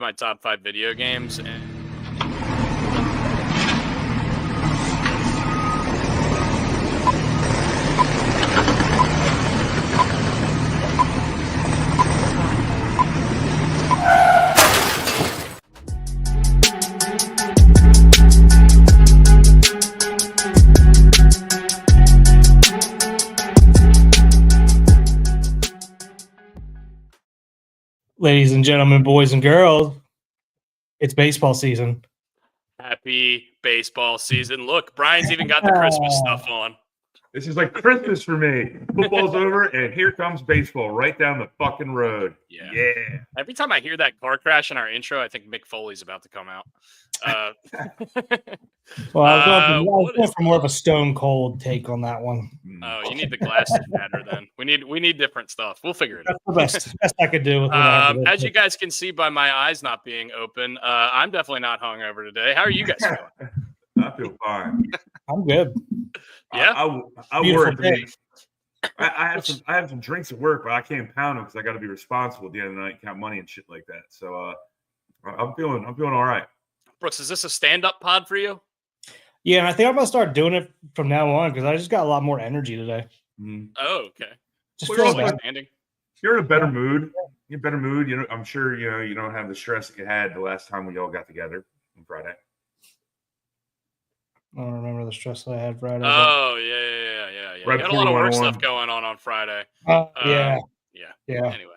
my top 5 video games. And Ladies and gentlemen, boys and girls, it's baseball season. happy baseball season. Look, Brian's even got the Christmas stuff on. This is like Christmas for me. Football's over, and here comes baseball right down the fucking road. Yeah. Every time I hear that car crash in our intro, I think Mick Foley's about to come out. Well, I was going for more of a stone cold take on that one. Oh, you need the glasses matter then. We need different stuff. We'll figure it out. That's the best I could do. With what I have to do. As you guys can see by my eyes not being open, I'm definitely not hungover today. How are you guys feeling? I feel fine. I'm good. Yeah, I work. I have some drinks at work, but I can't pound them because I got to be responsible at the end of the night, count money and shit like that. So I'm feeling all right. Brooks, is this a stand-up pod for you? Yeah, and I think I'm gonna start doing it from now on because I just got a lot more energy today. Mm-hmm. Oh, okay. Just We're feel standing. You're in a better mood. You're in a better mood. You know, I'm sure you don't have the stress that you had the last time we all got together on Friday. I don't remember the stress that I had Friday. Oh, yeah. Right you had a lot of work before stuff going on Friday. Yeah. Anyway,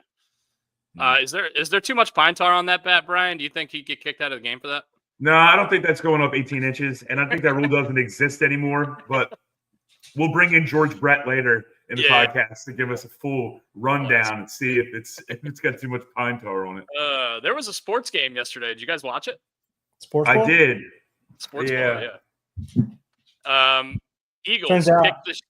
is there too much pine tar on that bat, Brian? Do you think he'd get kicked out of the game for that? No, I don't think that's going up 18 inches, and I think that rule doesn't exist anymore. But we'll bring in George Brett later in the podcast to give us a full rundown and see if it's got too much pine tar on it. There was a sports game yesterday. Did you guys watch it? Sports ball? I did. Sports ball, yeah. Eagles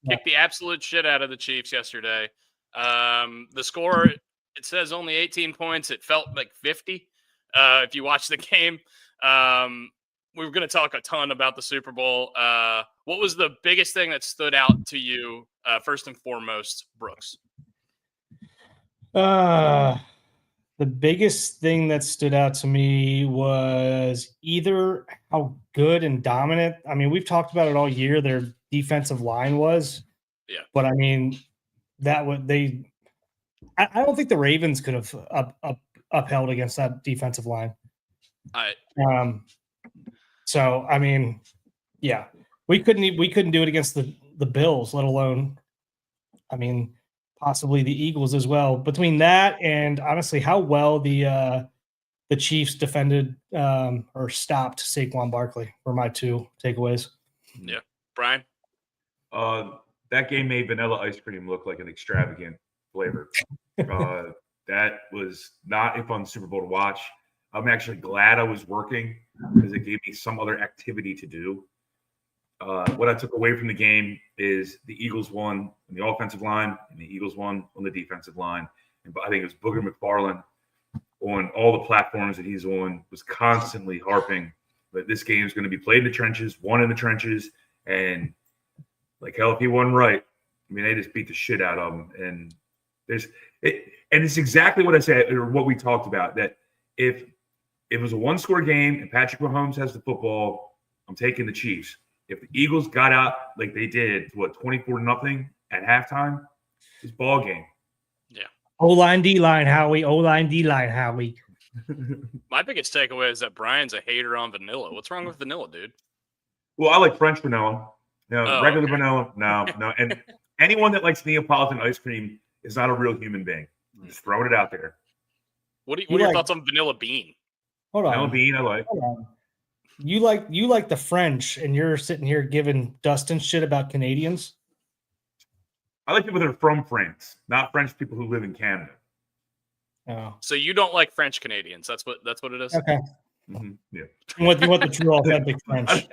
kicked the absolute shit out of the Chiefs yesterday. The score, it says only 18 points. It felt like 50 if you watch the game. We were going to talk a ton about the Super Bowl. What was the biggest thing that stood out to you, first and foremost, Brooks? The biggest thing that stood out to me was either how good and dominant. I mean, we've talked about it all year. Their defensive line was. Yeah. But I mean, I don't think the Ravens could have upheld against that defensive line. So I mean, yeah, we couldn't do it against the Bills, let alone, I mean, possibly the Eagles as well. Between that and honestly, how well the Chiefs defended or stopped Saquon Barkley were my two takeaways. Yeah, Brian. That game made vanilla ice cream look like an extravagant flavor. That was not a fun Super Bowl to watch. I'm actually glad I was working because it gave me some other activity to do. What I took away from the game is the Eagles won on the offensive line and the Eagles won on the defensive line. And I think it was Booger McFarland on all the platforms that he's on was constantly harping that this game is going to be played in the trenches, won in the trenches. And like hell, if he won right, I mean, they just beat the shit out of him. And it's exactly what I said, or what we talked about, that if it was a one-score game and Patrick Mahomes has the football, I'm taking the Chiefs. If the Eagles got out like they did, 24-0 at halftime, it's ball game. Yeah. O-line, D-line, Howie. O-line, D-line, Howie. My biggest takeaway is that Brian's a hater on vanilla. What's wrong with vanilla, dude? Well, I like French vanilla. Regular vanilla, no. And anyone that likes Neapolitan ice cream is not a real human being. Just throwing it out there. What are your thoughts on vanilla bean? Hold on. Vanilla bean, I like. You like the French, and you're sitting here giving Dustin shit about Canadians? I like people that are from France, not French people who live in Canada. Oh. So you don't like French Canadians? That's what it is? Okay. Mm-hmm. Yeah. You want the true authentic French. I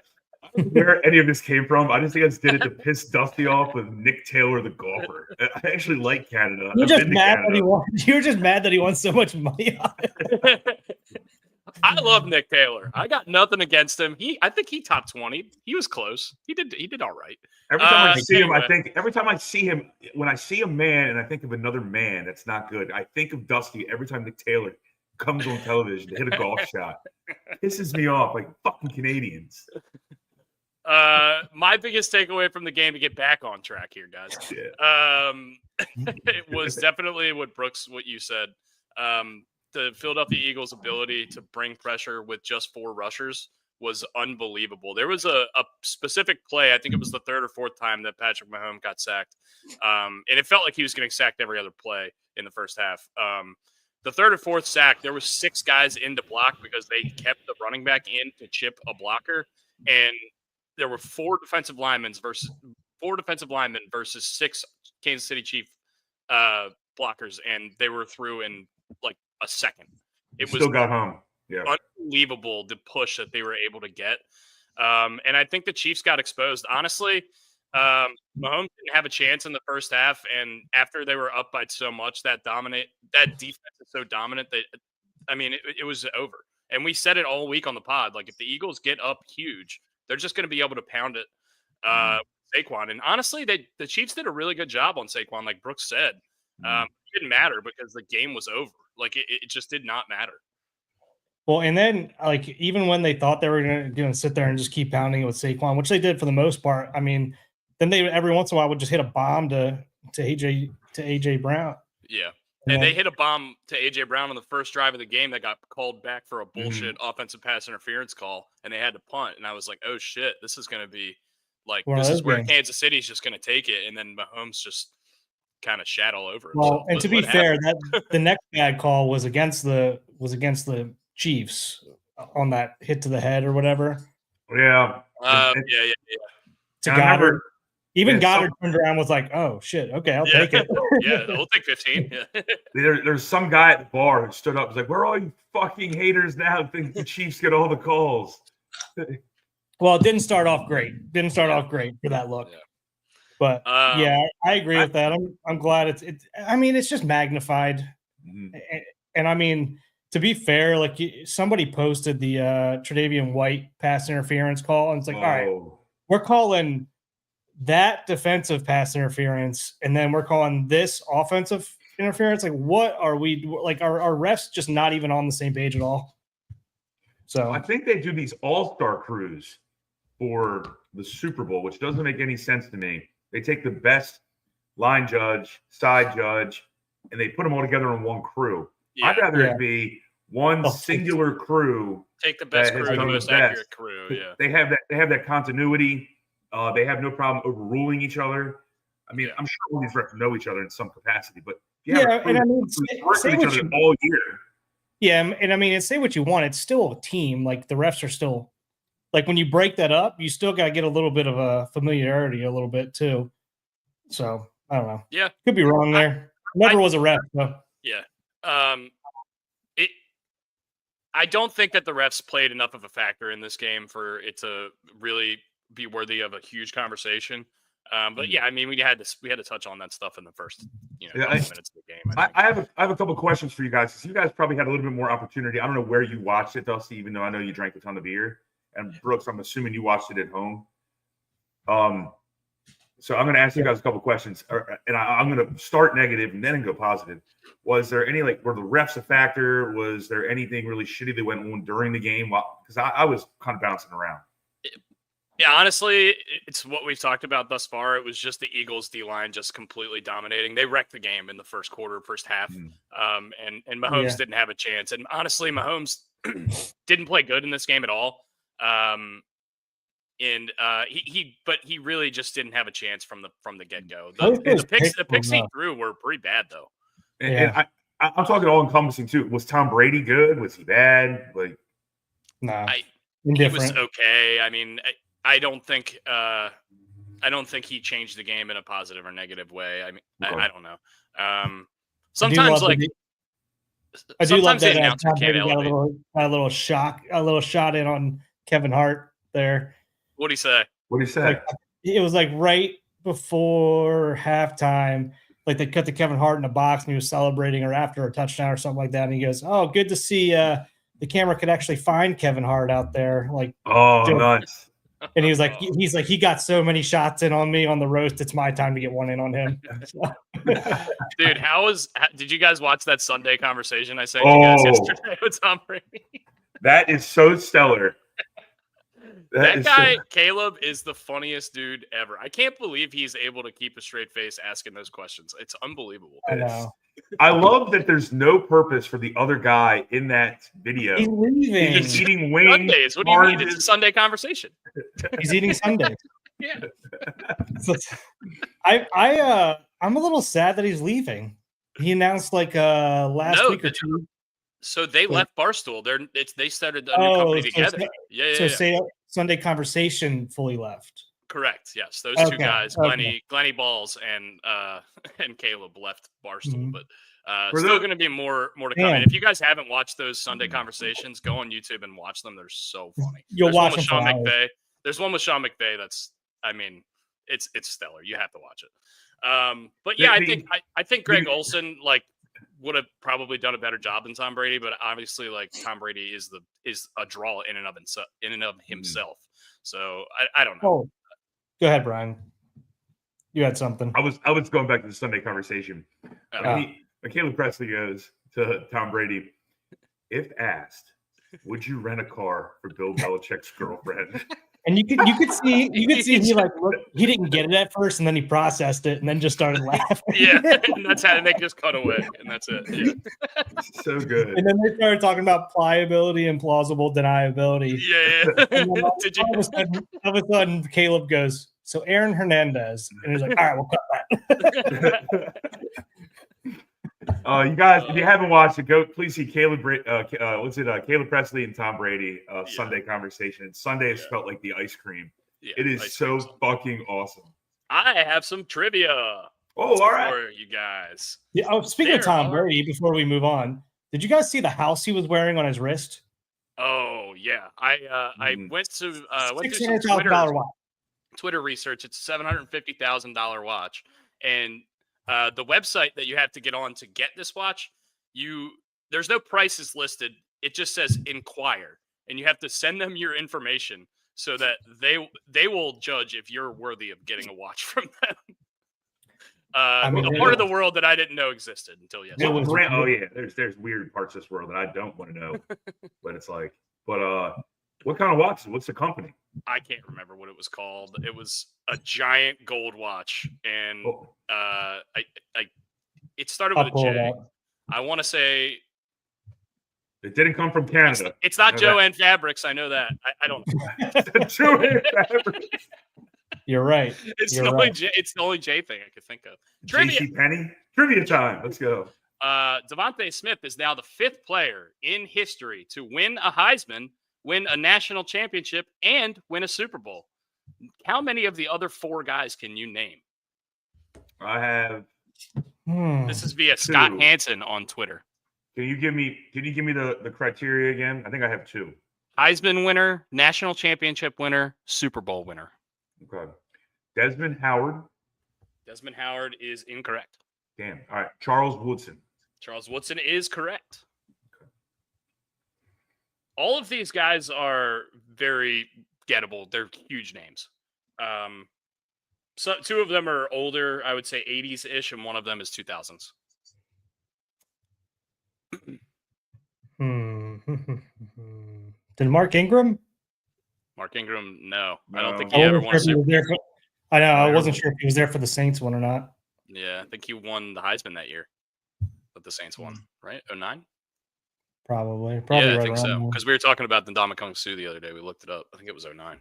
don't know where any of this came from. I just think I just did it to piss Dusty off with Nick Taylor, the golfer. I actually like Canada. You're just mad that he won so much money on it. I love Nick Taylor. I got nothing against him. I think he topped 20. He was close. He did all right. Every time I see him, when I see a man and I think of another man, that's not good. I think of Dusty every time Nick Taylor comes on television to hit a golf shot. Pisses me off, like fucking Canadians. My biggest takeaway from the game, to get back on track here, guys, it was definitely what you said. The Philadelphia Eagles' ability to bring pressure with just 4 rushers was unbelievable. There was a specific play, I think it was the 3rd or 4th time that Patrick Mahomes got sacked. And it felt like he was getting sacked every other play in the first half. The 3rd or 4th sack, there was 6 guys in to block because they kept the running back in to chip a blocker. And there were 4 defensive linemen versus 6 Kansas City Chief blockers, and they were through in like a second. It was still got home. Yeah, unbelievable the push that they were able to get. And I think the Chiefs got exposed. Honestly, Mahomes didn't have a chance in the first half, and after they were up by so much, that defense is so dominant that it was over. And we said it all week on the pod. Like, if the Eagles get up huge, they're just going to be able to pound it. Saquon. And honestly, the Chiefs did a really good job on Saquon, like Brooks said. It didn't matter because the game was over. Like, it just did not matter. Well, and then, like, even when they thought they were going to sit there and just keep pounding it with Saquon, which they did for the most part, I mean, then they every once in a while would just hit a bomb to AJ Brown. Yeah. And they hit a bomb to A.J. Brown on the first drive of the game that got called back for a bullshit offensive pass interference call, and they had to punt. And I was like, oh, shit, this is going to be like, this is where Kansas City's just going to take it. And then Mahomes just kind of shat all over it. Well, and to be fair, the next bad call was against the Chiefs on that hit to the head or whatever. Yeah. To Goddard. Even Goddard turned around and was like, oh, shit, okay, I'll take it. Yeah, we'll take 15. Yeah. There's some guy at the bar who stood up and was like, where are all you fucking haters now think the Chiefs get all the calls? Well, it didn't start off great. Didn't start off great for that look. Yeah. But, I agree with that. I'm glad it's just magnified. Mm-hmm. And I mean, to be fair, like, somebody posted the Tre'Davious White pass interference call, and it's like, all right, we're calling – that defensive pass interference, and then we're calling this offensive interference. Like, what are we like? Our refs just not even on the same page at all. So I think they do these all-star crews for the Super Bowl, which doesn't make any sense to me. They take the best line judge, side judge, and they put them all together in one crew. Yeah. I'd rather it be one singular crew. Take the best crew, the most accurate crew. Yeah, they have that continuity. They have no problem overruling each other. I mean, I'm sure all these refs know each other in some capacity, but say what you all year. Yeah, and I mean, say what you want, it's still a team. Like, the refs are still, like, when you break that up, you still got to get a little bit of a familiarity, a little bit too. So I don't know. Yeah, could be wrong there. Never was a ref. So. Yeah. I don't think that the refs played enough of a factor in this game for it to really be worthy of a huge conversation. But yeah, I mean, we had to touch on that stuff in the first, couple minutes of the game. I have a couple questions for you guys. So you guys probably had a little bit more opportunity. I don't know where you watched it, Dusty, even though I know you drank a ton of beer. And Brooks, I'm assuming you watched it at home. So I'm going to ask you guys a couple questions, and I'm going to start negative and then go positive. Was there any, were the refs a factor? Was there anything really shitty that went on during the game? Because I was kind of bouncing around. Yeah, honestly, it's what we've talked about thus far. It was just the Eagles' D-line just completely dominating. They wrecked the game in the first half. And Mahomes didn't have a chance. And honestly, Mahomes didn't play good in this game at all. But he really just didn't have a chance from the get-go. The picks he threw were pretty bad, though. And I'm talking all encompassing too. Was Tom Brady good? Was he bad? He was okay. I mean, I don't think he changed the game in a positive or negative way. I mean, I don't know. Sometimes I do love that announcer can't elevate. A little shot in on Kevin Hart there. What'd he say? It was right before halftime. Like, they cut to Kevin Hart in the box, and he was celebrating, or after a touchdown or something like that. And he goes, "Oh, good to see the camera could actually find Kevin Hart out there." Nice. And he was like, he got so many shots in on me on the roast. It's my time to get one in on him. Dude, did you guys watch that Sunday conversation I sent you guys yesterday with Tom Brady? That is so stellar. That guy, Caleb, is the funniest dude ever. I can't believe he's able to keep a straight face asking those questions. It's unbelievable. I know. I love that there's no purpose for the other guy in that video. He's leaving. He's just eating wings. Sundays. What do you mean? It's a Sunday conversation. He's eating Sundays. Yeah. I'm a little sad that he's leaving. He announced like last week or two. So they left Barstool. They started a new company together. Say Sunday Conversation fully left. Correct. Yes, those two guys, Glenny Balls and Caleb left Barstool, but still going to be more to come. And if you guys haven't watched those Sunday Conversations, go on YouTube and watch them. They're so funny. You'll watch them. Sean McVay. There's one with Sean McVay that's, I mean, it's stellar. You have to watch it. But yeah, I think Greg Olson would have probably done a better job than Tom Brady, but obviously Tom Brady is a draw in and of himself. So I don't know. Oh, go ahead, Brian. You had something. I was going back to the Sunday Conversation. Caleb Presley goes to Tom Brady, if asked, would you rent a car for Bill Belichick's girlfriend? And you could see he he didn't get it at first, and then he processed it, and then just started laughing. Yeah, and that's how they just cut away, and that's it. Yeah. So good. And then they started talking about pliability and plausible deniability. Yeah. Did you? All of a sudden, Caleb goes, "So Aaron Hernandez," and he's like, "All right, we'll cut that." You guys, if you haven't watched it, please see Caleb Presley and Tom Brady Sunday Conversation. And Sunday has felt like the ice cream. Yeah, it is so fucking awesome. I have some trivia. Oh, all right. For you guys. Yeah. Oh, speaking of Tom Brady, before we move on, did you guys see the house he was wearing on his wrist? Oh yeah, I went through some Twitter research. It's a $750,000 watch, and the website that you have to get on to get this watch, there's no prices listed. It just says inquire, and you have to send them your information so that they will judge if you're worthy of getting a watch from them. A part of the world that I didn't know existed until yesterday. Oh yeah, there's weird parts of this world that I don't want to know, but it's like, what kind of watch? What's the company? I can't remember what it was called. It was a giant gold watch, and it started with a J. I want to say it didn't come from Canada. It's not Joanne Fabrics. I know that. I don't know. Joanne Fabrics. You're right. It's the only J thing I could think of. JCPenney? Trivia time. Let's go. Devontae Smith is now the 5th player in history to win a Heisman, win a national championship, and win a Super Bowl. How many of the other 4 guys can you name? I have. This is via 2. Scott Hansen on Twitter. Can you give me the criteria again? I think I have 2. Heisman winner, national championship winner, Super Bowl winner. Okay. Desmond Howard. Desmond Howard is incorrect. Damn. All right. Charles Woodson. Charles Woodson is correct. Okay. All of these guys are very gettable. They're huge names. So 2 of them are older, I would say 80s-ish, and one of them is 2000s. Did Mark Ingram? Mark Ingram, no. I don't think he ever won a Super Bowl. I know. I wasn't sure if he was there for the Saints one or not. Yeah, I think he won the Heisman that year. But the Saints won, right? 09? Probably yeah, right I think so. Because we were talking about the Ndamukong Suh the other day. We looked it up. I think it was 09.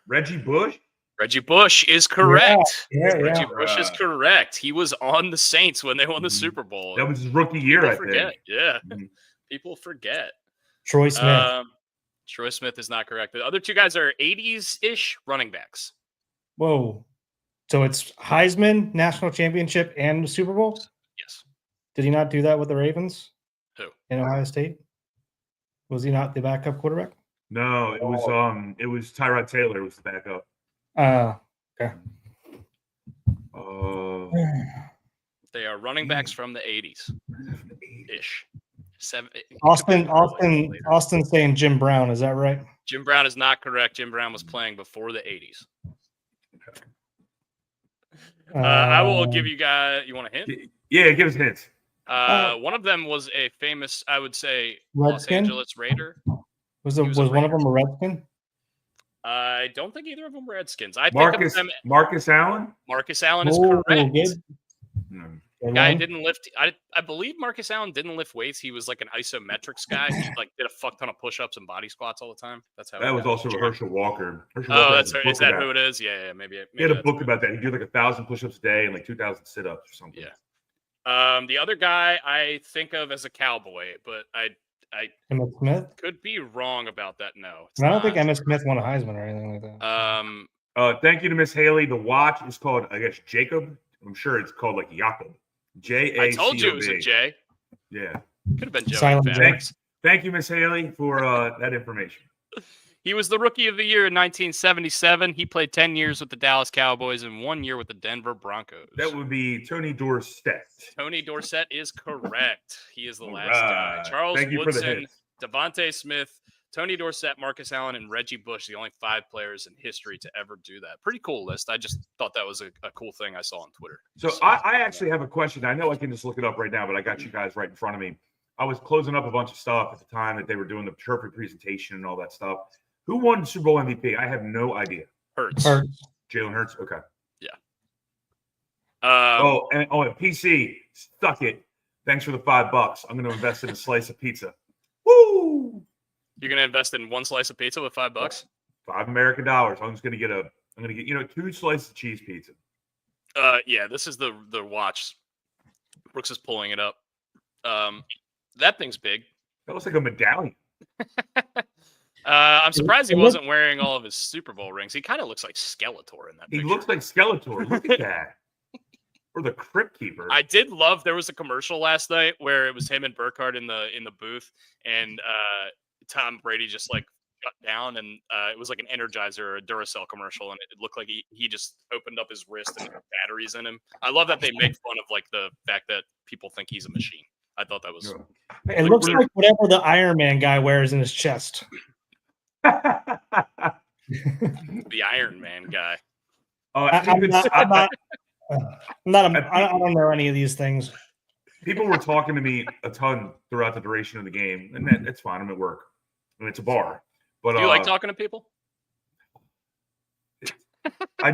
Reggie Bush? Reggie Bush is correct. Yeah. Reggie Bush is correct. He was on the Saints when they won the Super Bowl. That was his rookie year, I think. Yeah. People forget. Troy Smith. Troy Smith is not correct. The other 2 guys are 80s-ish running backs. Whoa. So it's Heisman, national championship, and Super Bowl? Yes. Did he not do that with the Ravens? Who? In Ohio State? Was he not the backup quarterback? No, it was Tyrod Taylor was the backup. Okay. They are running backs from the 80s ish. Austin saying Jim Brown, is that right? Jim Brown is not correct. Jim Brown was playing before the 80s. I will give you guys. You want a hint? Yeah, give us hints. One of them was a famous, I would say, Los Redskin? Angeles Raider. Was one of them a Redskin? I don't think either of them were Redskins. I Marcus think of them. Marcus Allen. Marcus Allen is correct. Good Guy one. didn't lift. I believe Marcus Allen didn't lift weights. He was like an isometrics guy. He like did a fuck ton of push-ups and body squats all the time. That's how. That was also Herschel Walker. That's right. Is that who it is? Yeah, maybe. He had a book about that. He did like 1,000 push-ups a day and like 2,000 sit-ups or something. Yeah. The other guy I think of as a cowboy, but I Emmitt Smith? Could be wrong about that. No, I don't think Emmitt Smith won a Heisman or anything like that. Thank you to Miss Haley. The watch is called, I guess, Jacob. I'm sure it's called like Jacob. J-A-C-O-B. I told you it was a J. Yeah. Could have been Joe. Thank you, Miss Haley, for that information. He was the Rookie of the Year in 1977. He played 10 years with the Dallas Cowboys and 1 year with the Denver Broncos. That would be Tony Dorsett. Tony Dorsett is correct. He is the last guy. Charles Woodson, Devontae Smith, Tony Dorsett, Marcus Allen, and Reggie Bush, the only 5 players in history to ever do that. Pretty cool list. I just thought that was a cool thing I saw on Twitter. So I actually have a question. I know I can just look it up right now, but I got you guys right in front of me. I was closing up a bunch of stuff at the time that they were doing the trophy presentation and all that stuff. Who won Super Bowl MVP? I have no idea. Hurts. Jalen Hurts? Okay. Yeah. And PC, stuck it. Thanks for the $5. I'm going to invest in a slice of pizza. Woo! You're going to invest in 1 slice of pizza with $5? $5 American dollars. I'm going to get 2 slices of cheese pizza. Yeah, this is the watch. Brooks is pulling it up. That thing's big. That looks like a medallion. I'm surprised he wasn't wearing all of his Super Bowl rings. He kind of looks like Skeletor in that picture. He looks like Skeletor. Look at that. Or the Crypt Keeper. I did love there was a commercial last night where it was him and Burkhardt in the booth, and Tom Brady just like shut down, and it was like an Energizer or a Duracell commercial, and it looked like he just opened up his wrist and had batteries in him. I love that they make fun of like the fact that people think he's a machine. I thought that was. It looks like whatever the Iron Man guy wears in his chest. The Iron Man guy. I don't know any of these things. People were talking to me a ton throughout the duration of the game, and that's fine. I'm at work. I mean, it's a bar. But do you like talking to people? I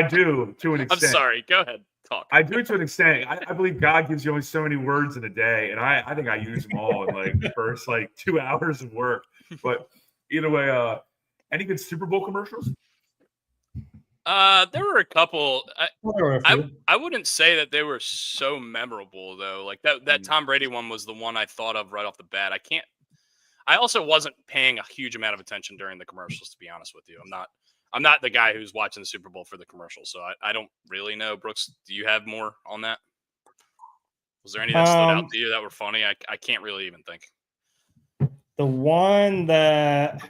do to an extent. I'm sorry. Go ahead. Talk. I do to an extent. I believe God gives you only so many words in a day, and I think I use them all in like the first like 2 hours of work. But either way, any good Super Bowl commercials? There were a couple. I wouldn't say that they were so memorable though. Like that Tom Brady one was the one I thought of right off the bat. I also wasn't paying a huge amount of attention during the commercials, to be honest with you. I'm not the guy who's watching the Super Bowl for the commercials, so I don't really know. Brooks, do you have more on that? Was there any that stood out to you that were funny? I can't really even think. The one that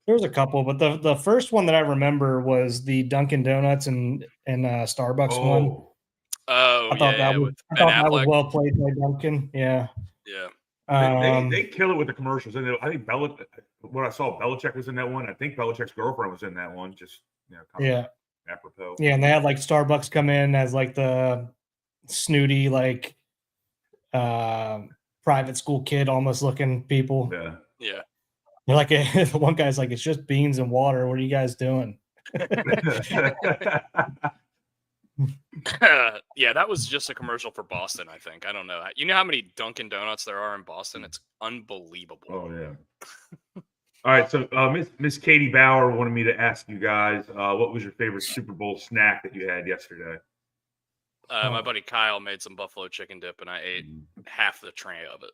there was a couple, but the first one that I remember was the Dunkin' Donuts and Starbucks one. Oh, I thought that was well played by Dunkin'. Yeah. Yeah. They kill it with the commercials. And I think what I saw, Belichick was in that one. I think Belichick's girlfriend was in that one. Just apropos. Yeah, and they had like Starbucks come in as like the snooty like private school kid almost looking people. Yeah. They're like the one guy's like, it's just beans and water. What are you guys doing? Yeah, that was just a commercial for Boston, I think. I don't know. You know how many Dunkin' Donuts there are in Boston? It's unbelievable. Oh, yeah. All right, so Miss Katie Bauer wanted me to ask you guys, what was your favorite Super Bowl snack that you had yesterday? My buddy Kyle made some buffalo chicken dip, and I ate half the tray of it.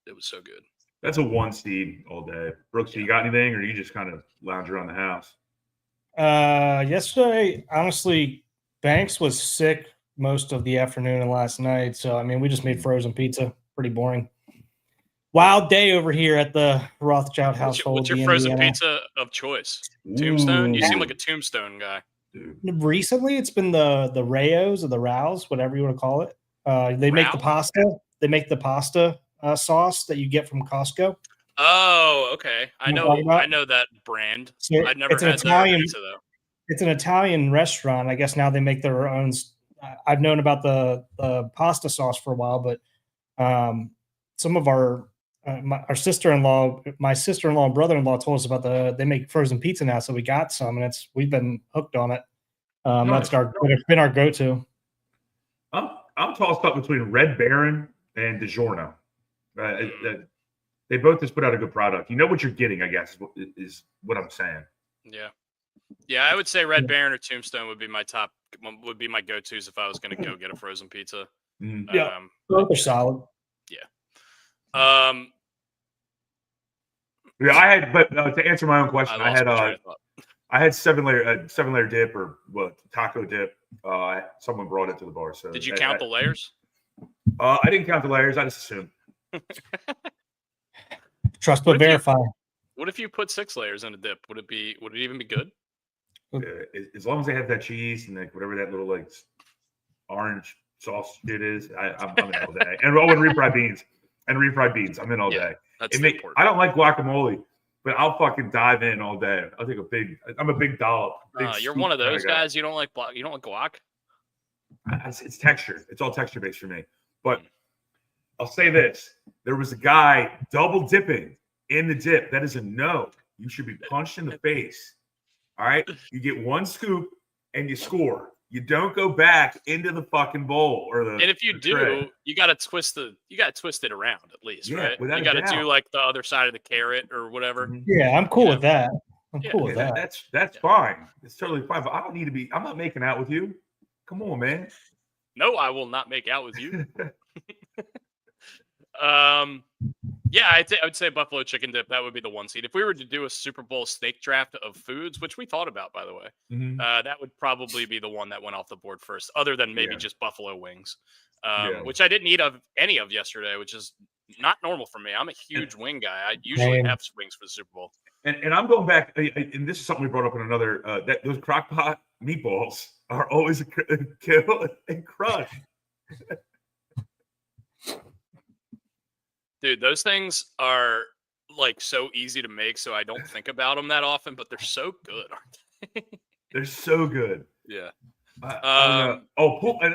It was so good. That's a 1 seed all day. Brooks, you got anything, or you just kind of lounge around the house? Yesterday, honestly, Banks was sick most of the afternoon and last night. So, I mean, we just made frozen pizza. Pretty boring. Wild day over here at the Rothschild household. What's your frozen pizza of choice? Tombstone? You seem like a Tombstone guy. Recently, it's been the Rayos or the Rows, whatever you want to call it. They make the pasta. They make the pasta sauce that you get from Costco. Oh, okay. I know that brand. So I've never it's an had Italian their pizza though. It's an Italian restaurant. I guess now they make their own. I've known about the pasta sauce for a while, but some of our our my sister-in-law and brother-in-law told us about they make frozen pizza now, so we got some, and we've been hooked on it. That's been our go-to. I'm tossed up between Red Baron and DiGiorno. They both just put out a good product. You know what you're getting, I guess, is what I'm saying. Yeah, I would say Red Baron or Tombstone would be my go-tos if I was going to go get a frozen pizza. Yeah, both are solid. Yeah. Yeah, I had, but to answer my own question, I had 7-layer dip or taco dip. Someone brought it to the bar. So did you count the layers? I didn't count the layers. I just assumed. Trust but verify. What if you put 6 layers in a dip? Would it even be good? As long as they have that cheese and like whatever that little like orange sauce shit is, I'm in all day. And refried beans. I'm in all day. That's important. I don't like guacamole, but I'll fucking dive in all day. I'll take I'm a big dollop. You're one of those guys. You don't like guac? It's texture. It's all texture based for me. But I'll say this: there was a guy double dipping in the dip. That is a no. You should be punched in the face. All right, you get 1 scoop and you score. You don't go back into the fucking bowl or the. And if you do, tray. You got to twist it around at least, right? You got to do like the other side of the carrot or whatever. Yeah, I'm cool with that. I'm cool with that. That's fine. It's totally fine. But I don't need to be. I'm not making out with you. Come on, man. No, I will not make out with you. Yeah, I would say buffalo chicken dip. That would be the 1 seed. If we were to do a Super Bowl snake draft of foods, which we thought about, by the way, that would probably be the one that went off the board first, other than maybe just buffalo wings, which I didn't eat any of yesterday, which is not normal for me. I'm a huge wing guy. I usually have wings for the Super Bowl. And I'm going back, and this is something we brought up in another, that those crock pot meatballs are always a kill and crush. Dude, those things are like so easy to make, so I don't think about them that often, but they're so good, aren't they? They're so good. Yeah. And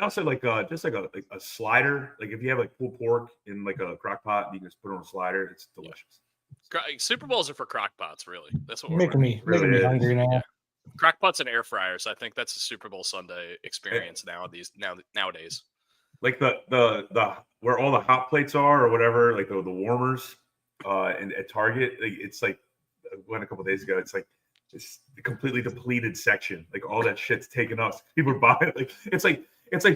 also like just like a slider. Like if you have like pulled pork in like a crock pot, you can just put it on a slider. It's delicious. Super Bowls are for crock pots, really. That's what making me hungry now. Crock pots and air fryers. I think that's a Super Bowl Sunday experience nowadays. Like the where all the hot plates are or whatever, like the warmers and at Target, it's like I went a couple days ago. It's like this completely depleted section. Like all that shit's taken up. People are buying it. It's like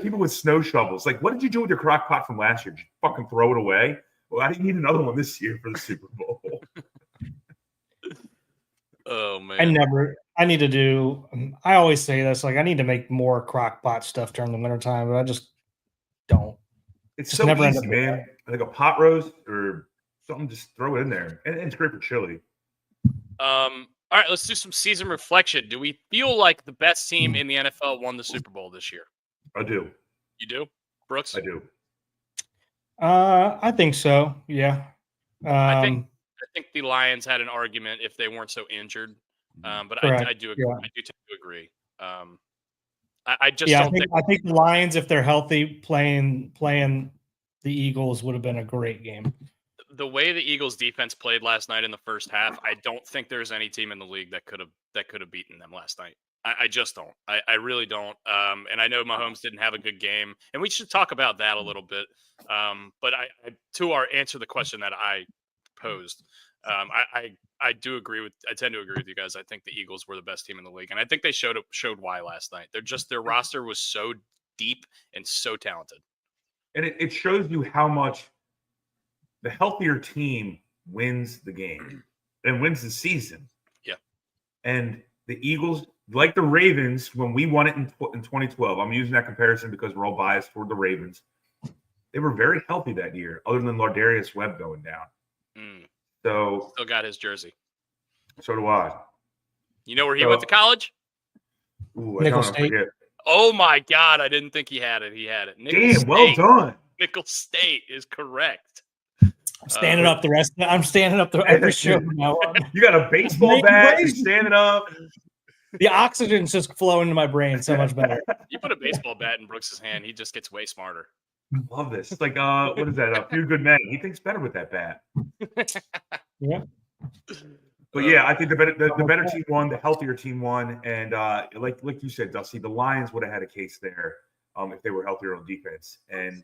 people with snow shovels. Like, what did you do with your crock pot from last year? Did you fucking throw it away? Well, I didn't need another one this year for the Super Bowl. Oh man. I always say this, like I need to make more crock pot stuff during the wintertime, but I just don't. It's just so never easy, man. Like a pot roast or something, just throw it in there. And it's great for chili. All right, let's do some season reflection. Do we feel like the best team in the NFL won the Super Bowl this year? I do. You do? Brooks? I do. I think so. Yeah. I think the Lions had an argument if they weren't so injured. But I do agree. Yeah. I do tend to agree. I think the Lions, if they're healthy, playing the Eagles would have been a great game. The way the Eagles defense played last night in the first half, I don't think there's any team in the league that could have beaten them last night. I just don't. I really don't. And I know Mahomes didn't have a good game, and we should talk about that a little bit. But to answer the question that I posed, I do agree with. I tend to agree with you guys. I think the Eagles were the best team in the league, and I think they showed why last night. Their roster was so deep and so talented, and it shows you how much the healthier team wins the game and wins the season. Yeah, and the Eagles, like the Ravens, when we won it in 2012, I'm using that comparison because we're all biased toward the Ravens. They were very healthy that year, other than Lardarius Webb going down. So still got his jersey. So do I. You know where he went to college? Nickel State. Oh my God! I didn't think he had it. He had it. Damn, well done. Nickel State is correct. I'm standing up every show now. You got a baseball bat. You're standing up. The oxygen's just flowing to my brain so much better. You put a baseball bat in Brooks's hand, he just gets way smarter. I love this. It's like, what is that? A Few Good Men. He thinks better with that bat. Yeah. But yeah, I think the better team won, the healthier team won, and like you said, Dusty, the Lions would have had a case there if they were healthier on defense. And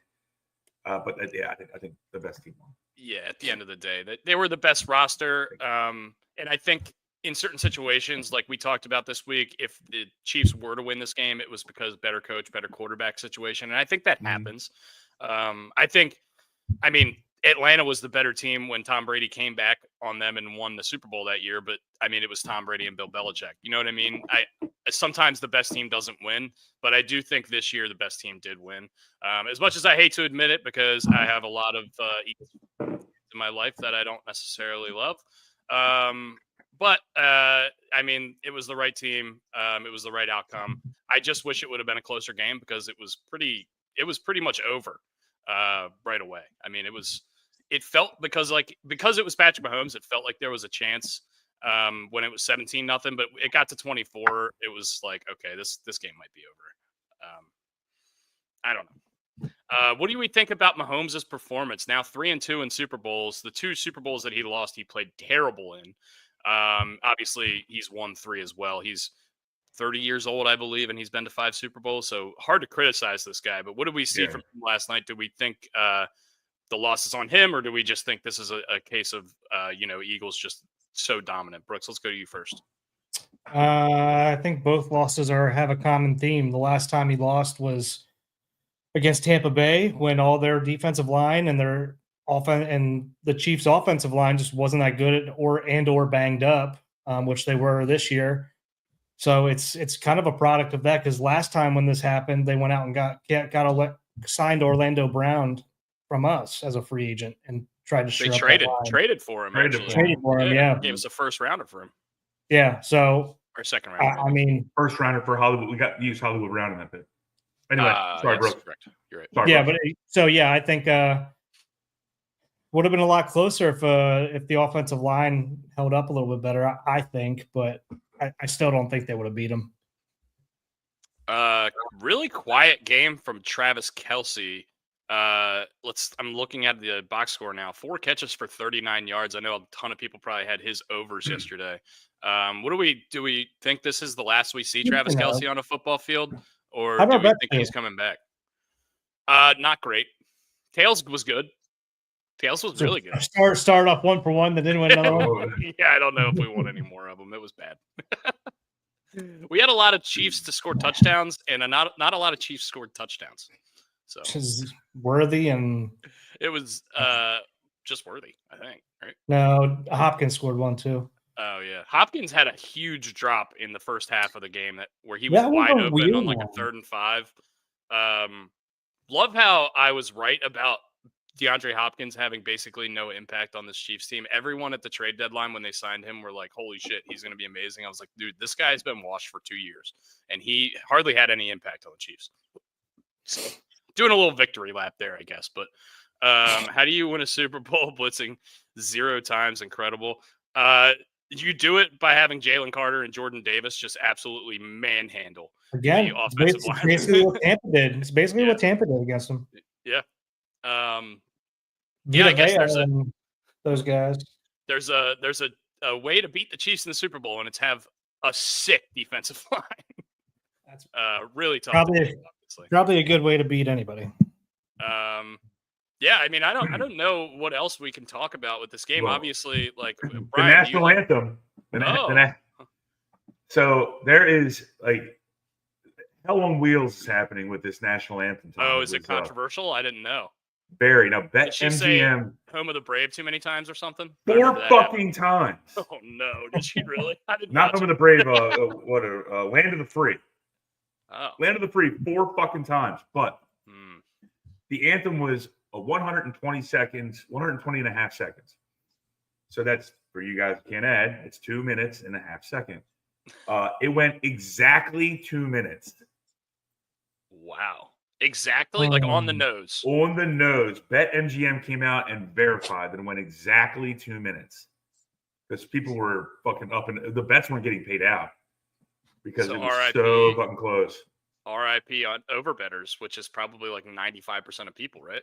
but yeah, I think the best team won. Yeah, at the end of the day, they were the best roster, and I think in certain situations, like we talked about this week, if the Chiefs were to win this game, it was because better coach, better quarterback situation, and I think that happens. I mean, Atlanta was the better team when Tom Brady came back on them and won the Super Bowl that year. But I mean, it was Tom Brady and Bill Belichick. You know what I mean? Sometimes the best team doesn't win, but I do think this year the best team did win. As much as I hate to admit it, because I have a lot of Eagles in my life that I don't necessarily love. But I mean, it was the right team. It was the right outcome. I just wish it would have been a closer game because it was pretty much over right away. I mean, it felt because it was Patrick Mahomes, it felt like there was a chance when it was 17-0, but it got to 24. It was like, okay, this game might be over. I don't know. What do we think about Mahomes' performance? Now 3-2 in Super Bowls. The 2 Super Bowls that he lost, he played terrible in. Obviously, he's won 3 as well. He's 30 years old, I believe, and he's been to 5 Super Bowls. So hard to criticize this guy. But what did we see from him last night? Do we think the loss is on him, or do we just think this is a case of Eagles just so dominant? Brooks, let's go to you first. I think both losses have a common theme. The last time he lost was against Tampa Bay when all their defensive line and their offense and the Chiefs' offensive line just wasn't that good or banged up, which they were this year. So it's kind of a product of that, because last time when this happened, they went out and signed Orlando Brown from us as a free agent and tried to shore up that line. Traded for him. Traded for him, yeah. Gave us a first rounder for him. Yeah, so our second rounder. I mean, first rounder for Hollywood. We got to use Hollywood Brown in that bit. Anyway, sorry, Brooks. Correct. You're right. Sorry, yeah, Brooks. I think would have been a lot closer if the offensive line held up a little bit better. I think, but I still don't think they would have beat them. Really quiet game from Travis Kelce. I'm looking at the box score now. 4 catches for 39 yards. I know a ton of people probably had his overs yesterday. What do we think this is the last we see Travis Kelce on a football field, or do we think he's coming back? Not great. Tails was good. Tails was really good. Started off 1 for 1, then didn't win another one. Yeah, I don't know if we want any more of them. It was bad. We had a lot of Chiefs to score touchdowns, and not a lot of Chiefs scored touchdowns. So Worthy and it was just Worthy, I think, right? No, Hopkins scored 1 too. Oh yeah, Hopkins had a huge drop in the first half of the game where he was wide open on like a 3rd and 5. Love how I was right about DeAndre Hopkins having basically no impact on this Chiefs team. Everyone at the trade deadline when they signed him were like, holy shit, he's going to be amazing. I was like, dude, this guy's been washed for 2 years, and he hardly had any impact on the Chiefs. So, doing a little victory lap there, I guess. But how do you win a Super Bowl blitzing 0 times? Incredible. You do it by having Jalen Carter and Jordan Davis just absolutely manhandle the offensive line. Basically what Tampa did. It's basically what Tampa did against them. Yeah. I guess those guys. There's a way to beat the Chiefs in the Super Bowl, and it's have a sick defensive line. That's really tough. Probably a good way to beat anybody. Yeah, I mean, I don't know what else we can talk about with this game. Well, obviously, like Brian, the national anthem. So there is like Hell on Wheels is happening with this national anthem. Oh, is it controversial? I didn't know. Barry, now bet MGM say "Home of the Brave" too many times or something? 4 fucking times. Oh no, did she really? I didn't. Not "Home of the Brave." Land of the Free. Oh, Land of the Free 4 fucking times. But the anthem was 120 and a half seconds. So that's, for you guys who can't add, it's 2 minutes and a half seconds. It went exactly 2 minutes. Wow. Exactly, like on the nose. On the nose. BetMGM came out and verified that it went exactly 2 minutes. Because people were fucking up, and the bets weren't getting paid out because it was so fucking close. RIP on overbetters, which is probably like 95% of people, right?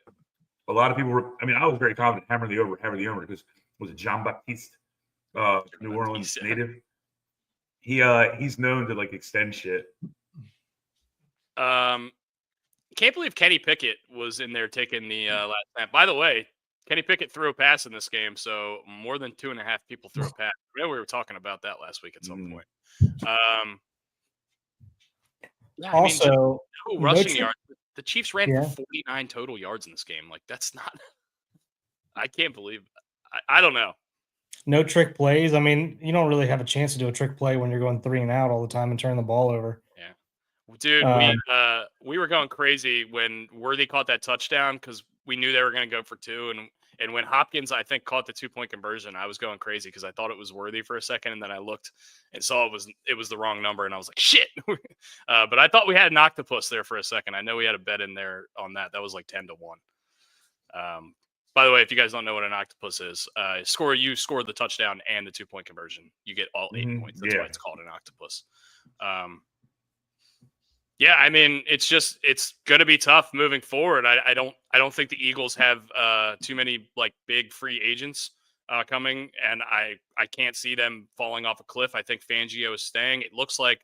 A lot of people were. I mean, I was very confident hammer the over because was it Jean Baptiste, New Orleans native? He's known to like extend shit. Can't believe Kenny Pickett was in there taking the last snap. By the way, Kenny Pickett threw a pass in this game, so more than 2.5 people threw a pass. I know we were talking about that last week at some point. Yeah, also, rushing yards. The Chiefs ran for 49 total yards in this game. Like, that's not. I can't believe. I don't know. No trick plays. I mean, you don't really have a chance to do a trick play when you're going 3 and out all the time and turn the ball over. Yeah, dude, we were going crazy when Worthy caught that touchdown because we knew they were going to go for 2, and when Hopkins, I think, caught the 2-point conversion, I was going crazy because I thought it was Worthy for a second, and then I looked and saw it was the wrong number, and I was like, shit. But I thought we had an octopus there for a second. I know we had a bet in there on that. That was like 10-1. By the way, if you guys don't know what an octopus is, you score the touchdown and the 2-point conversion, you get all 8 points. That's why it's called an octopus. Yeah, I mean, it's going to be tough moving forward. I don't think the Eagles have too many like big free agents coming, and I can't see them falling off a cliff. I think Fangio is staying. It looks like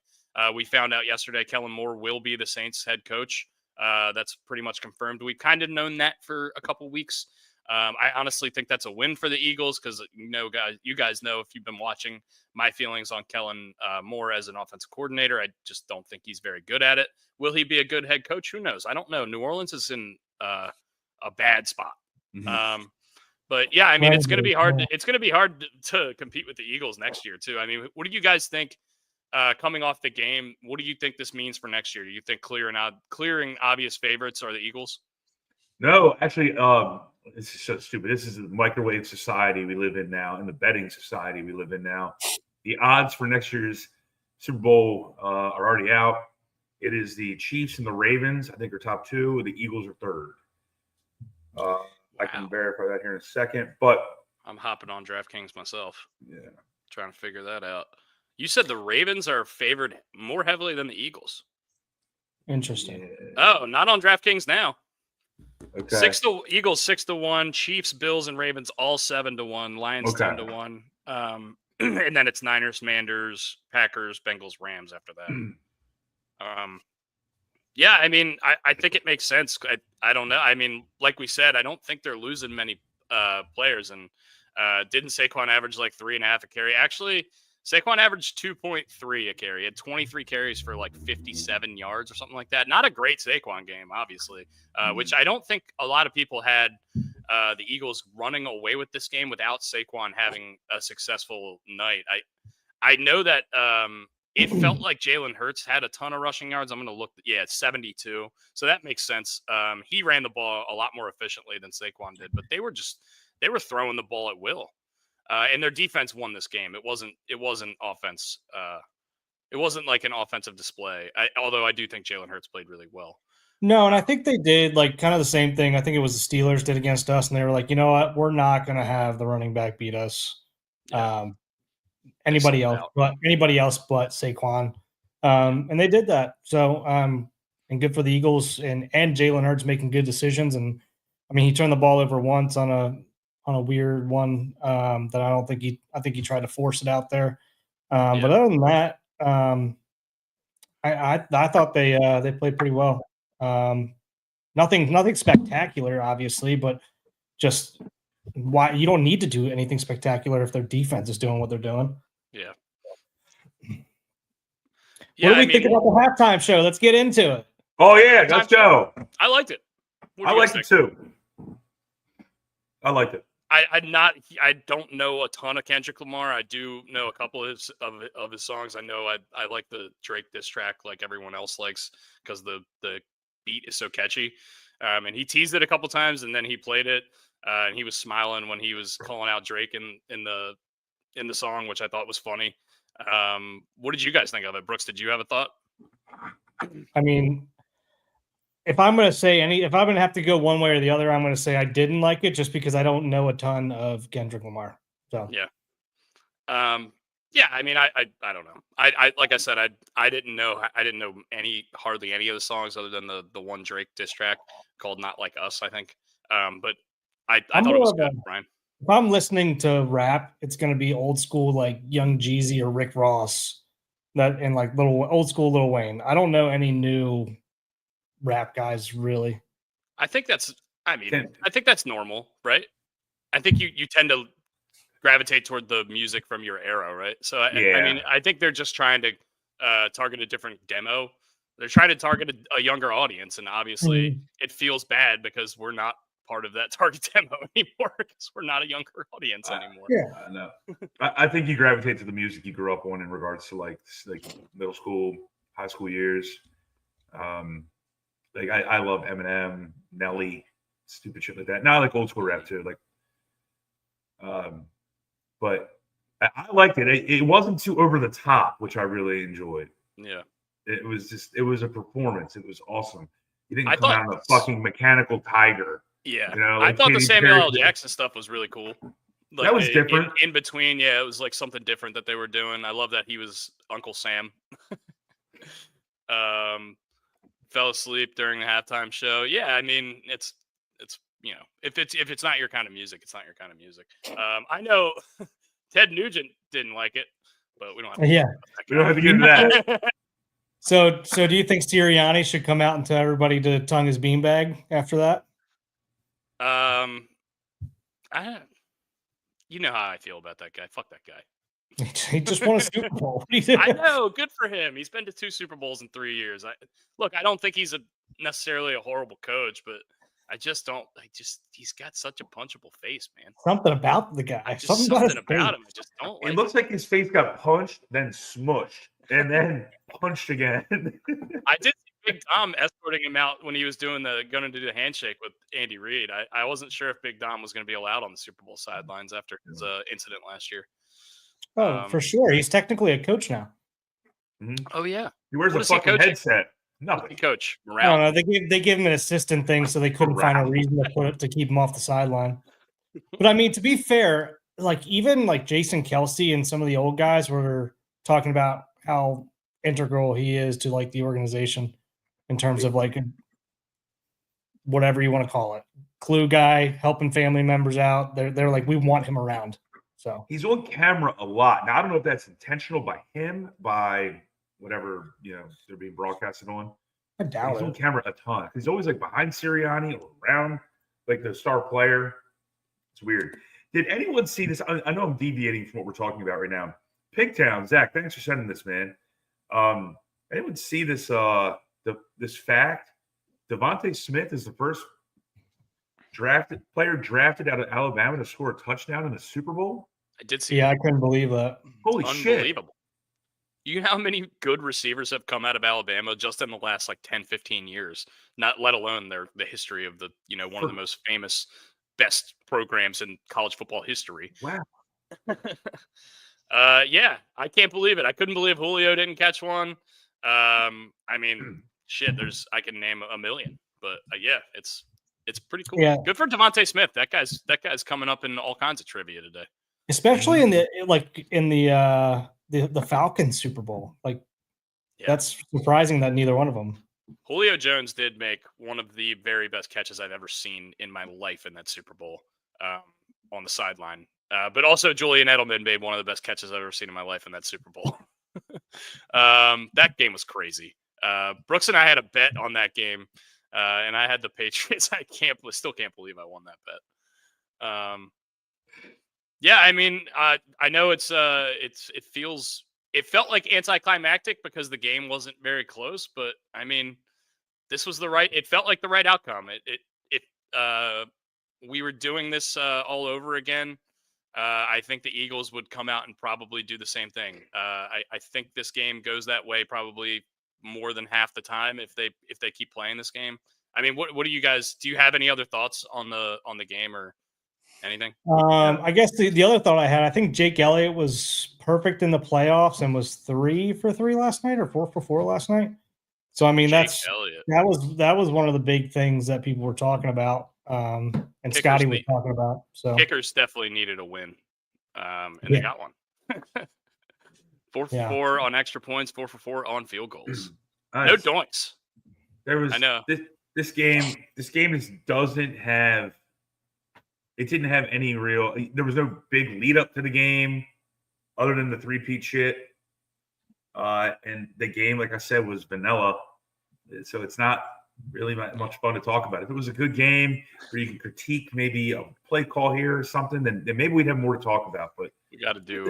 we found out yesterday Kellen Moore will be the Saints head coach. That's pretty much confirmed. We've kind of known that for a couple weeks. I honestly think that's a win for the Eagles because you guys know if you've been watching my feelings on Kellen Moore as an offensive coordinator. I just don't think he's very good at it. Will he be a good head coach? Who knows? I don't know. New Orleans is in a bad spot. But yeah, I mean, it's going to be hard. It's going to be hard to compete with the Eagles next year too. I mean, what do you guys think coming off the game? What do you think this means for next year? Do you think clearing obvious favorites are the Eagles? No, actually, this is so stupid. This is the microwave society we live in now, and the betting society we live in now. The odds for next year's Super Bowl are already out. It is the Chiefs and the Ravens, I think, are top 2. The Eagles are 3rd. Wow. I can verify that here in a second, but I'm hopping on DraftKings myself. Yeah, trying to figure that out. You said the Ravens are favored more heavily than the Eagles. Interesting. Yeah. Oh, not on DraftKings now. Okay. Eagles 6-1, Chiefs, Bills, and Ravens all 7-1, Lions 10-1, and then it's Niners, Manders, Packers, Bengals, Rams after that. Yeah, I mean, I think it makes sense. I don't know. I mean, like we said, I don't think they're losing many players, and didn't Saquon average like 3.5 a carry? Actually, Saquon averaged 2.3 a carry. He had 23 carries for like 57 yards or something like that. Not a great Saquon game, obviously, which I don't think a lot of people had the Eagles running away with this game without Saquon having a successful night. I know that it felt like Jalen Hurts had a ton of rushing yards. I'm going to look. Yeah, 72. So that makes sense. He ran the ball a lot more efficiently than Saquon did, but they were throwing the ball at will. And their defense won this game. It wasn't offense. It wasn't like an offensive display. Although I do think Jalen Hurts played really well. No, and I think they did like kind of the same thing. I think it was the Steelers did against us, and they were like, you know what, we're not going to have the running back beat us. Yeah. Anybody else but Saquon, and they did that. So, and good for the Eagles and Jalen Hurts making good decisions. And I mean, he turned the ball over once on a weird one that I think he tried to force it out there. But other than that, I thought they played pretty well. Nothing spectacular, obviously, but just why you don't need to do anything spectacular if their defense is doing what they're doing. Yeah. What do we think about the halftime show? Let's get into it. Oh yeah, let's go. I liked it. I liked it too. I liked it. I don't know a ton of Kendrick Lamar. I do know a couple of his songs. I know I like the Drake diss track like everyone else likes because the beat is so catchy. And he teased it a couple times and then he played it. And he was smiling when he was calling out Drake in the song, which I thought was funny. What did you guys think of it? Brooks, did you have a thought? I mean, if I'm going to have to go one way or the other, I'm going to say I didn't like it just because I don't know a ton of Kendrick Lamar. So yeah. Yeah, I mean, I don't know. I like I said, I didn't know hardly any of the songs other than the one Drake diss track called "Not Like Us," I think. But I thought it was good, Brian. If I'm listening to rap, it's going to be old school like Young Jeezy or Rick Ross, and like little old school Lil Wayne. I don't know any new rap guys really. I think that's normal, right? I think you tend to gravitate toward the music from your era, right? So I mean, I think they're just trying to target a different demo. They're trying to target a younger audience, and obviously it feels bad because we're not part of that target demo anymore because we're not a younger audience anymore. Yeah, I know. I think you gravitate to the music you grew up on in regards to like middle school, high school years. Like I love Eminem, Nelly, stupid shit like that. Now I like old school rap too. Like, but I liked it. It wasn't too over the top, which I really enjoyed. Yeah. It was a performance. It was awesome. He didn't come out in a fucking mechanical tiger. Yeah. You know, like I thought the Samuel L. Jackson stuff was really cool. Like that was different. In between, yeah, it was like something different that they were doing. I love that he was Uncle Sam. Fell asleep during the halftime show. Yeah, I mean, it's you know, if it's not your kind of music, it's not your kind of music. I know Ted Nugent didn't like it, but we don't have to we don't have to get into that. So do you think Sirianni should come out and tell everybody to tongue his beanbag after that? You know how I feel about that guy. Fuck that guy. He just won a Super Bowl. I know, good for him. He's been to 2 Super Bowls in 3 years. I don't think he's necessarily a horrible coach, but I just don't. He's got such a punchable face, man. Something about the guy. Something about him. I just don't. It looks like his face got punched, then smushed, and then punched again. I did see Big Dom escorting him out when he was going to do the handshake with Andy Reid. I wasn't sure if Big Dom was going to be allowed on the Super Bowl sidelines after his incident last year. Oh, for sure. He's technically a coach now. Mm-hmm. Oh yeah. He wears a fucking headset. Nothing. Coach. I don't know. They gave him an assistant thing, so they couldn't find a reason to keep him off the sideline. But I mean, to be fair, like even like Jason Kelsey and some of the old guys were talking about how integral he is to like the organization in terms of like whatever you want to call it, glue guy, helping family members out. They're like, we want him around. So he's on camera a lot. Now I don't know if that's intentional by him, by whatever they're being broadcasted on. I doubt he's on camera a ton. He's always like behind Sirianni or around like the star player. It's weird. Did anyone see this? I know I'm deviating from what we're talking about right now. Pigtown, Zach, thanks for sending this, man. Anyone see this? This fact: Devontae Smith is the first player drafted out of Alabama to score a touchdown in the Super Bowl. I did see. Yeah, I couldn't believe that. Holy shit! Unbelievable. You know how many good receivers have come out of Alabama just in the last like 10, 15 years, not let alone the history of the, one of the most famous, best programs in college football history. Wow. Yeah, I can't believe it. I couldn't believe Julio didn't catch one. I mean, shit, I can name a million, but yeah, it's pretty cool. Yeah. Good for Devontae Smith. That guy's coming up in all kinds of trivia today. Especially in the Falcons Super Bowl. Like, that's surprising that neither one of them. Julio Jones did make one of the very best catches I've ever seen in my life in that Super Bowl on the sideline. But also Julian Edelman made one of the best catches I've ever seen in my life in that Super Bowl. That game was crazy. Brooks and I had a bet on that game, and I had the Patriots. I still can't believe I won that bet. Yeah, I mean, I know it felt like anticlimactic because the game wasn't very close, but I mean, it felt like the right outcome. We were doing this all over again. I think the Eagles would come out and probably do the same thing. I think this game goes that way probably more than half the time if they keep playing this game. I mean, what do you guys? Do you have any other thoughts on the game or anything? I guess the other thought I had, I think Jake Elliott was perfect in the playoffs and was 3 for 3 last night or 4 for 4 last night. So I mean, Jake that Elliott. was one of the big things that people were talking about, and Kickers Scotty was talking about. So kickers definitely needed a win, and they got one. 4 for 4 on extra points, 4 for 4 on field goals. No doinks. There was I know this game doesn't have. It didn't have any real. There was no big lead up to the game, other than the 3-peat shit. And the game, like I said, was vanilla. So it's not really much fun to talk about. If it was a good game where you can critique maybe a play call here or something, then maybe we'd have more to talk about. But we got to do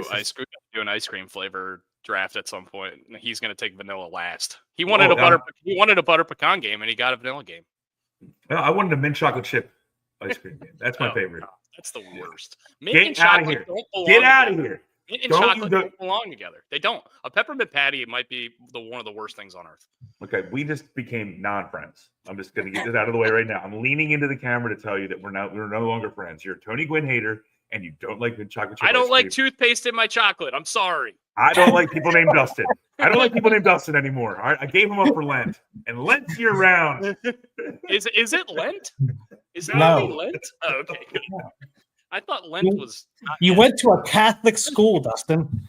an ice cream flavor draft at some point. He's going to take vanilla last. He wanted a butter pecan game, and he got a vanilla game. I wanted a mint chocolate chip ice cream game. That's my favorite. God, that's the worst. Get out of here! Get out of here! Mint and chocolate don't belong together. They don't. A peppermint patty might be one of the worst things on earth. Okay, we just became non-friends. I'm just going to get this out of the way right now. I'm leaning into the camera to tell you that we're no longer friends. You're a Tony Gwynn hater, and you don't like mint chocolate chip I don't like toothpaste in my chocolate. I'm sorry. I don't like people named Dustin. I don't like people named Dustin anymore. All right? I gave him up for Lent, and Lent's year round. Is it Lent? Is that Lent? Oh, okay. Good. I thought Lent was. You went to a Catholic school, Dustin.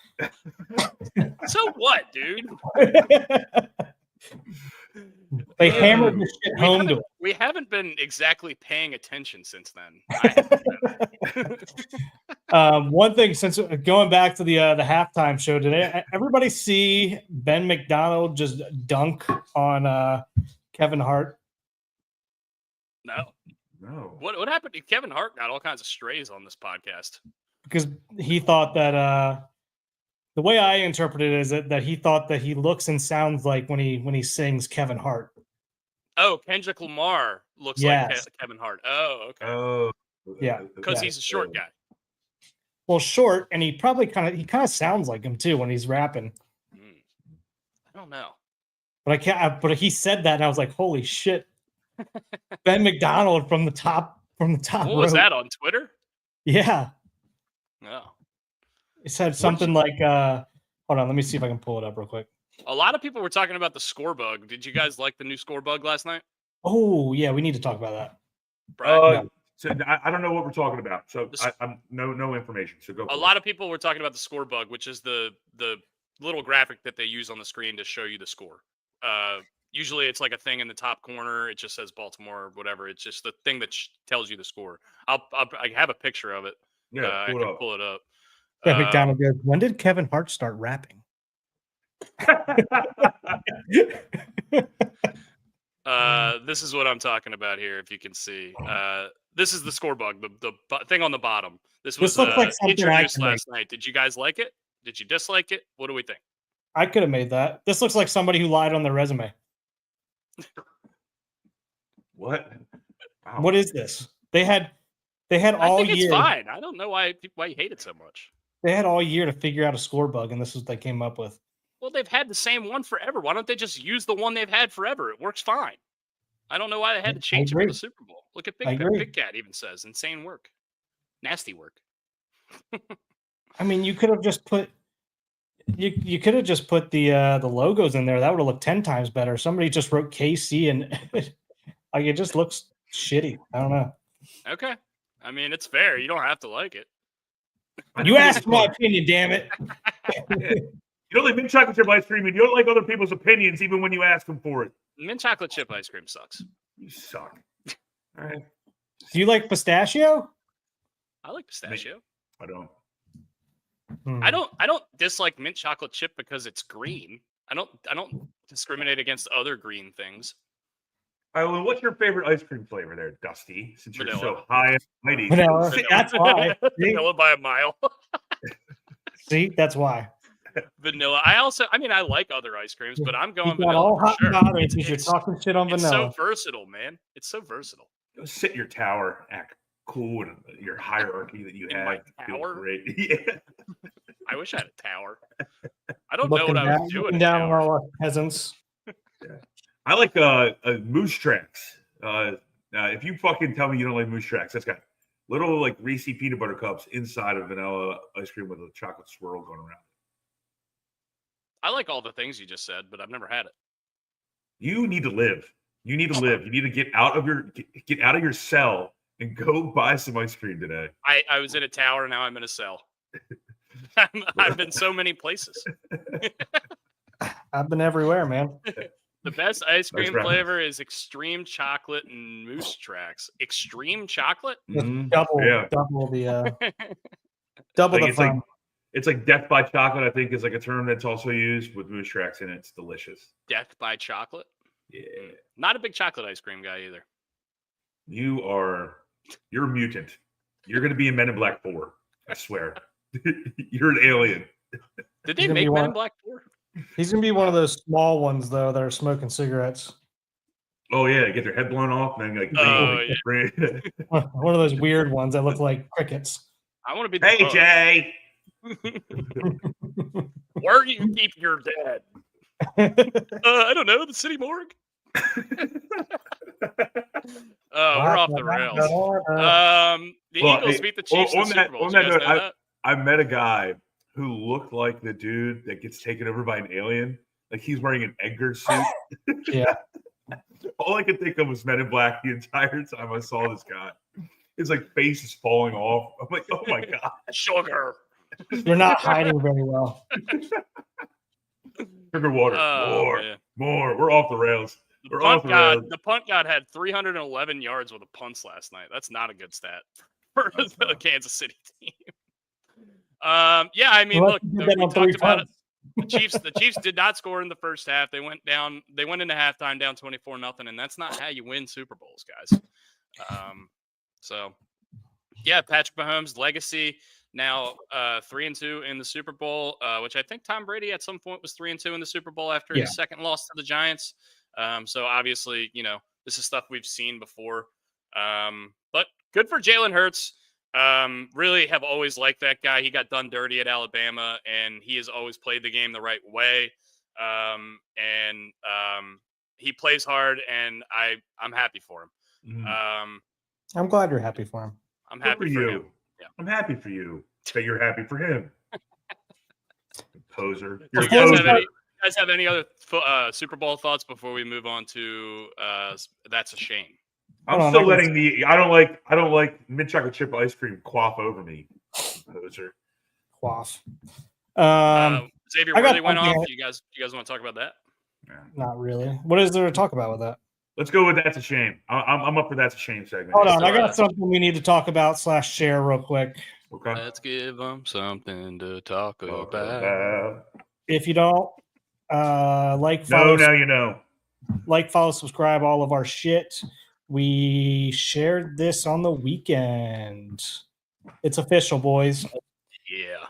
So what, dude? They hammered the shit home to it. We haven't been exactly paying attention since then. One thing, since going back to the halftime show today, everybody see Ben McDonald just dunk on Kevin Hart? No. What happened to Kevin Hart? Got all kinds of strays on this podcast because he thought that the way I interpreted it is that he thought that he looks and sounds like when he sings Kevin Hart. Oh, Kendrick Lamar looks like Kevin Hart. Oh, okay. Oh, yeah, because he's a short guy. Well, short, and he kind of sounds like him too when he's rapping. I don't know, but he said that, and I was like, holy shit. Ben McDonald from the top. What was that on Twitter? Yeah. No. It said something like, hold on, let me see if I can pull it up real quick. A lot of people were talking about the score bug. Did you guys like the new score bug last night? Oh, yeah, we need to talk about that. Brian? So I don't know what we're talking about. So I'm no information. So go. A lot of people were talking about the score bug, which is the little graphic that they use on the screen to show you the score. Usually it's like a thing in the top corner. It just says Baltimore or whatever. It's just the thing that tells you the score. I have a picture of it. Yeah, I can pull it up. McDonald goes, when did Kevin Hart start rapping? This is what I'm talking about here. If you can see, this is the score bug, the thing on the bottom. This was like introduced last night. Did you guys like it? Did you dislike it? What do we think? I could have made that. This looks like somebody who lied on their resume. What? Wow. What is this? They had all year. It's fine. I don't know why you hate it so much. They had all year to figure out a score bug, and this is what they came up with. Well, they've had the same one forever. Why don't they just use the one they've had forever? It works fine. I don't know why they had to change it for the Super Bowl. Look at Big Cat even says insane work, nasty work. I mean, you could have just put you could have just put the logos in there. That would have looked 10 times better. Somebody just wrote KC and like it just looks shitty. I don't know. Okay, I mean it's fair. You don't have to like it. You asked my opinion, damn it. You don't like mint chocolate chip ice cream, and you don't like other people's opinions, even when you ask them for it. Mint chocolate chip ice cream sucks. You suck. All right. Do you like pistachio? I like pistachio. I don't. I don't dislike mint chocolate chip because it's green. I don't discriminate against other green things. All right, well, what's your favorite ice cream flavor there, Dusty? Since you're so high and mighty. Vanilla. That's why. Vanilla by a mile. See, that's why. Vanilla. I like other ice creams, but I'm going vanilla. All hot bodies because you're talking shit on vanilla. It's so versatile, man. It's so versatile. Go sit in your tower, act cool in your hierarchy that you have. My tower? Great. Yeah. I wish I had a tower. I don't know what I was doing. Down on all our peasants. Yeah. I like moose tracks. If you fucking tell me you don't like moose tracks, that's got little like Reese peanut butter cups inside of vanilla ice cream with a chocolate swirl going around. I like all the things you just said, but I've never had it. You need to live. You need to live. You need to get out of your cell and go buy some ice cream today. I was in a tower. Now I'm in a cell. I've been so many places. I've been everywhere, man. The best ice cream flavor is extreme chocolate and moose tracks. Extreme chocolate? Double the fun. It's like death by chocolate, I think, is like a term that's also used with moose tracks in it. It's delicious. Death by chocolate? Yeah. Not a big chocolate ice cream guy either. You're a mutant. You're going to be in Men in Black 4. I swear. You're an alien. Did they make Men in Black 4? He's going to be one of those small ones, though, that are smoking cigarettes. Oh, yeah. Get their head blown off. And then one of those weird ones that look like crickets. I want to be Hey, Jay. Where do you keep your dad? I don't know. The city morgue. We're off the rails. The Eagles beat the Chiefs in the Super Bowl. I met a guy who looked like the dude that gets taken over by an alien. Like he's wearing an Edgar suit. Yeah. All I could think of was Men in Black the entire time I saw this guy. His face is falling off. I'm like, oh my God. Sugar. You're not hiding very well. Sugar water. More. We're off the rails. The punt god had 311 yards with the punts last night. That's not a good stat for the Kansas City team. Look, we talked about it. The Chiefs did not score in the first half. They went into halftime down 24-0, and that's not how you win Super Bowls, guys. Patrick Mahomes' legacy now 3-2 in the Super Bowl, which I think Tom Brady at some point was 3-2 in the Super Bowl after his second loss to the Giants. So obviously, this is stuff we've seen before. But good for Jalen Hurts. Really have always liked that guy. He got done dirty at Alabama, and he has always played the game the right way. He plays hard, and I'm happy for him. Mm-hmm. I'm glad you're happy for him. I'm happy for him. Yeah. I'm happy for you that you're happy for him. Poser. You guys have any other Super Bowl thoughts before we move on to That's a Shame? I'm still letting I don't like mint chocolate chip ice cream quaff over me. Poser. Quaff. Xavier really went off. You guys want to talk about that? Not really. What is there to talk about with that? Let's go with That's a Shame. I'm up for That's a Shame segment. Hold on, I got something we need to talk about / share real quick. Okay. Let's give them something to talk about. If you don't follow, now you know. Follow, subscribe, all of our shit. We shared this on the weekend. It's official, boys. Yeah.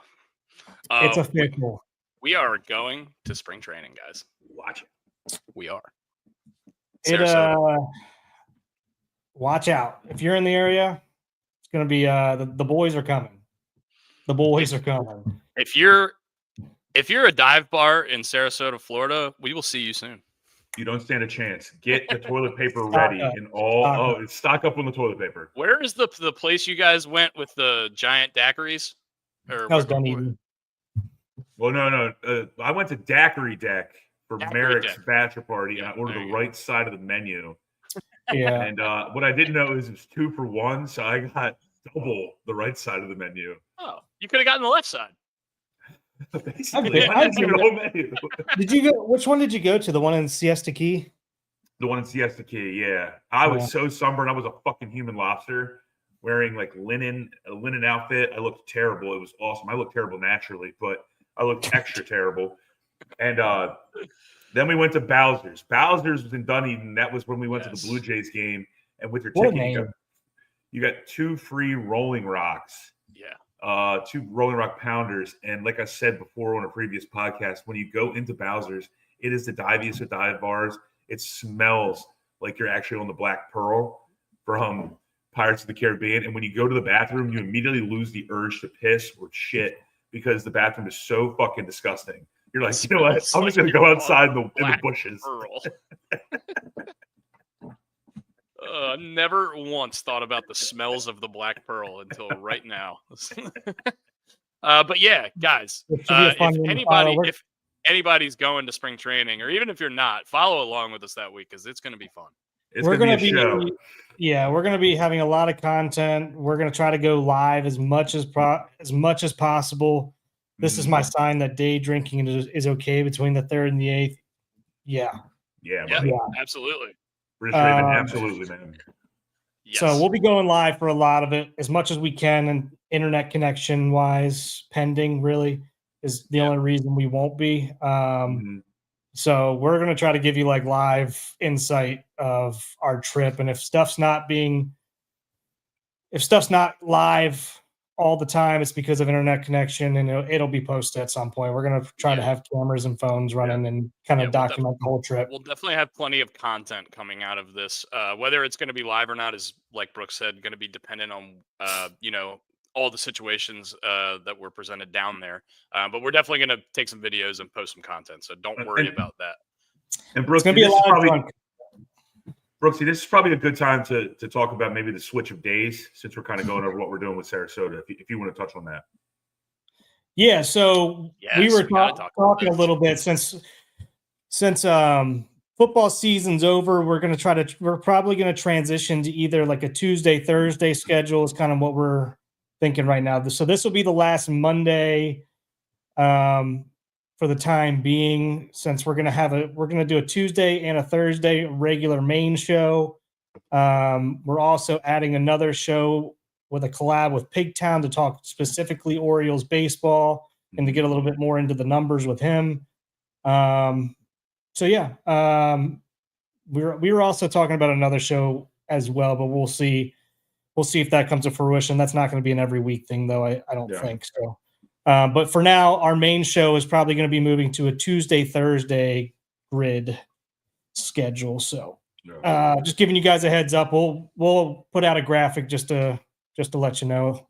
It's official. We are going to spring training, guys. Watch it. We are. Watch out. If you're in the area, it's going to be the boys are coming. The boys are coming. If you're a dive bar in Sarasota, Florida, we will see you soon. You don't stand a chance. Get the toilet paper ready and stock up on the toilet paper. Where is the place you guys went with the giant daiquiris? That was Dunedin. Well, no. I went to Daiquiri Deck for Merrick's bachelor party, and I ordered the right side of the menu. Yeah. And what I didn't know is it was 2 for 1, so I got double the right side of the menu. Oh, you could have gotten the left side. Basically, I didn't see the whole menu. Did you go? Which one did you go to? The one in Siesta Key? The one in Siesta Key, yeah. I was so sunburned. I was a fucking human lobster wearing a linen outfit. I looked terrible. It was awesome. I looked terrible naturally, but I looked extra terrible. And then we went to Bowser's. Bowser's was in Dunedin. That was when we went to the Blue Jays game. And with your ticket, you got 2 free Rolling Rocks. Yeah. 2 Rolling Rock pounders. And like I said before on a previous podcast, when you go into Bowser's, it is the diviest of dive bars. It smells like you're actually on the Black Pearl from Pirates of the Caribbean. And when you go to the bathroom, you immediately lose the urge to piss or shit because the bathroom is so fucking disgusting. You're like, you know what? I'm just going to go outside in the bushes. Never once thought about the smells of the Black Pearl until right now. But yeah, guys, if anybody's going to spring training, or even if you're not, follow along with us that week because it's going to be fun. We're going to be we're going to be having a lot of content. We're going to try to go live as much as possible. This is my sign that day drinking is okay between the 3rd and the 8th. Yeah, absolutely. Rich Raven, absolutely, man. Yes. So we'll be going live for a lot of it as much as we can, and internet connection wise, pending really is the only reason we won't be. So we're going to try to give you like live insight of our trip. And if stuff's not live all the time, it's because of internet connection, and it'll be posted at some point. We're going to try to have cameras and phones running and kind of document the whole trip. We'll definitely have plenty of content coming out of this. Whether it's going to be live or not is, like Brooks said, going to be dependent on, all the situations that were presented down there. But we're definitely going to take some videos and post some content. So don't worry about that. And Brooks, this is probably a good time to talk about maybe the switch of days, since we're kind of going over what we're doing with Sarasota. If you want to touch on that. Yeah. So we were talking a little bit since football season's over. We're probably going to transition to either like a Tuesday, Thursday schedule is kind of what we're thinking right now. So this will be the last Monday for the time being, since we're going to do a Tuesday and a Thursday regular main show. We're also adding another show with a collab with Pigtown to talk specifically Orioles baseball and to get a little bit more into the numbers with him. We were also talking about another show as well, but we'll see if that comes to fruition. That's not going to be an every week thing, though. I don't think so. But for now, our main show is probably going to be moving to a Tuesday, Thursday grid schedule. So just giving you guys a heads up. We'll put out a graphic just to let you know.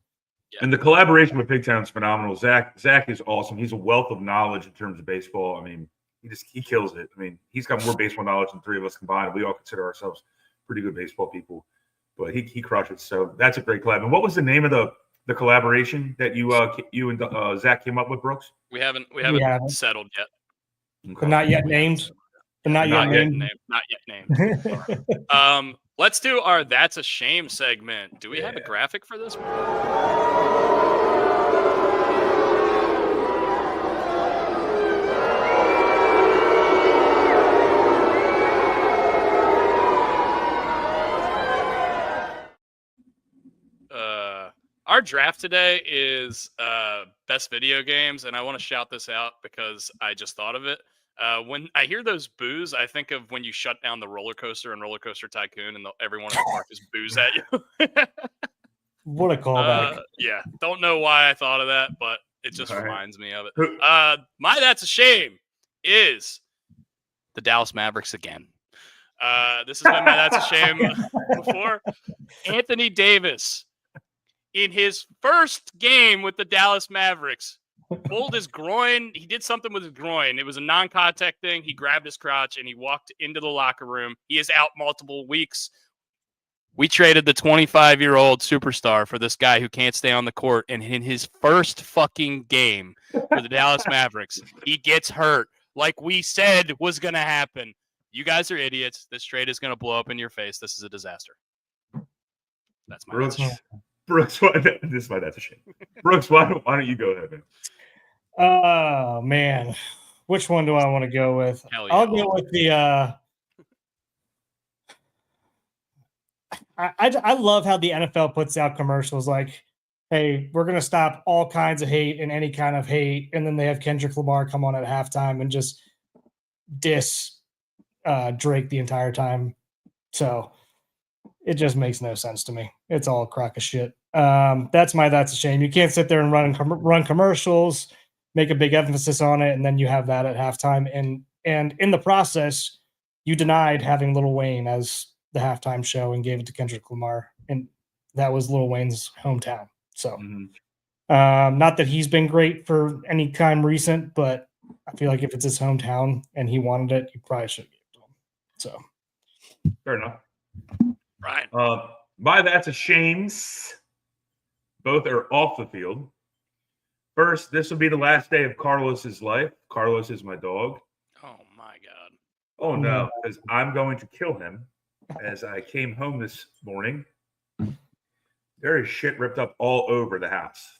And the collaboration with Pigtown is phenomenal. Zach is awesome. He's a wealth of knowledge in terms of baseball. I mean, he kills it. I mean, he's got more baseball knowledge than three of us combined. We all consider ourselves pretty good baseball people, but he crushes. So that's a great collab. And what was the name of the collaboration that you and Zach came up with, Brooks? We haven't settled yet. Okay. But not yet named. Not yet named. Let's do our That's a Shame segment. Do we have a graphic for this one? Our draft today is best video games, and I want to shout this out because I just thought of it. When I hear those boos, I think of when you shut down the roller coaster and Roller Coaster Tycoon, and everyone in the park just boos at you. What a callback! Don't know why I thought of that, but it just reminds me of it. My That's a Shame is the Dallas Mavericks again. This has been my That's a Shame before. Anthony Davis, in his first game with the Dallas Mavericks, pulled his groin. He did something with his groin. It was a non-contact thing. He grabbed his crotch and he walked into the locker room. He is out multiple weeks. We traded the 25-year-old superstar for this guy who can't stay on the court. And in his first fucking game for the Dallas Mavericks, he gets hurt like we said was going to happen. You guys are idiots. This trade is going to blow up in your face. This is a disaster. That's my Brooks, this is my That's a Shame. Brooks, why don't you go ahead, man? Oh, man. Which one do I want to go with? I'll go with the I love how the NFL puts out commercials like, hey, we're going to stop all kinds of hate and any kind of hate. And then they have Kendrick Lamar come on at halftime and just diss Drake the entire time. So it just makes no sense to me. It's all a crock of shit. That's a shame. You can't sit there and run commercials, make a big emphasis on it, and then you have that at halftime. And in the process, you denied having Lil Wayne as the halftime show and gave it to Kendrick Lamar, and that was Lil Wayne's hometown. So, not that he's been great for any time recent, but I feel like if it's his hometown and he wanted it, you probably should give it to him. So, fair enough. Right. My That's a Shames. Both are off the field. First, this will be the last day of Carlos's life. Carlos is my dog. Oh my God. Oh no, because I'm going to kill him. As I came home this morning, there is shit ripped up all over the house.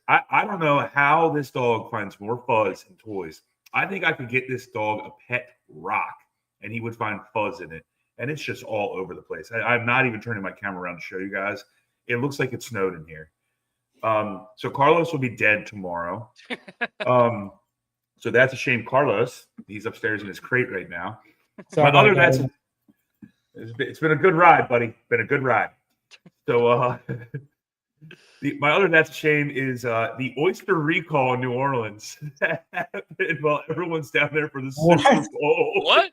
I don't know how this dog finds more fuzz and toys. I think I could get this dog a pet rock and he would find fuzz in it. And it's just all over the place. I'm not even turning my camera around to show you guys. It looks like it snowed in here. So Carlos will be dead tomorrow. So that's a shame. Carlos, he's upstairs in his crate right now. Sorry, My other it's been a good ride, buddy. Been a good ride. So my other that's a shame is the oyster recall in New Orleans. Well, everyone's down there for the Super Bowl. What?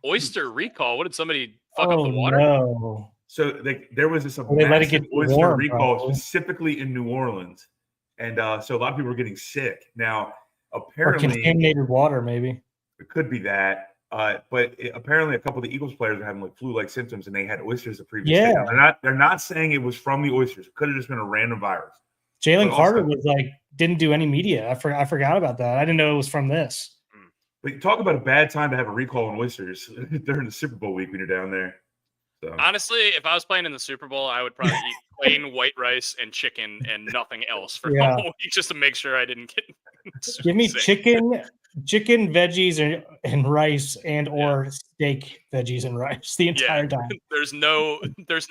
Oyster recall? What did somebody fuck up the water? No. So there was this massive oyster warm, recall probably. specifically in New Orleans, and so a lot of people were getting sick. Now, apparently, or contaminated water, maybe. It could be that. But apparently, a couple of the Eagles players are having like flu-like symptoms, and they had oysters the previous day. Now, they're not saying it was from the oysters. It could have just been a random virus. Jalen Carter was like didn't do any media. I forgot about that. I didn't know it was from this. But you talk about a bad time to have a recall on oysters during the Super Bowl week when you're down there. So. Honestly, if I was playing in the Super Bowl, I would probably eat plain white rice and chicken and nothing else for the whole week just to make sure I didn't get. Give me chicken, veggies, and rice, and or steak, veggies, and rice the entire time. There's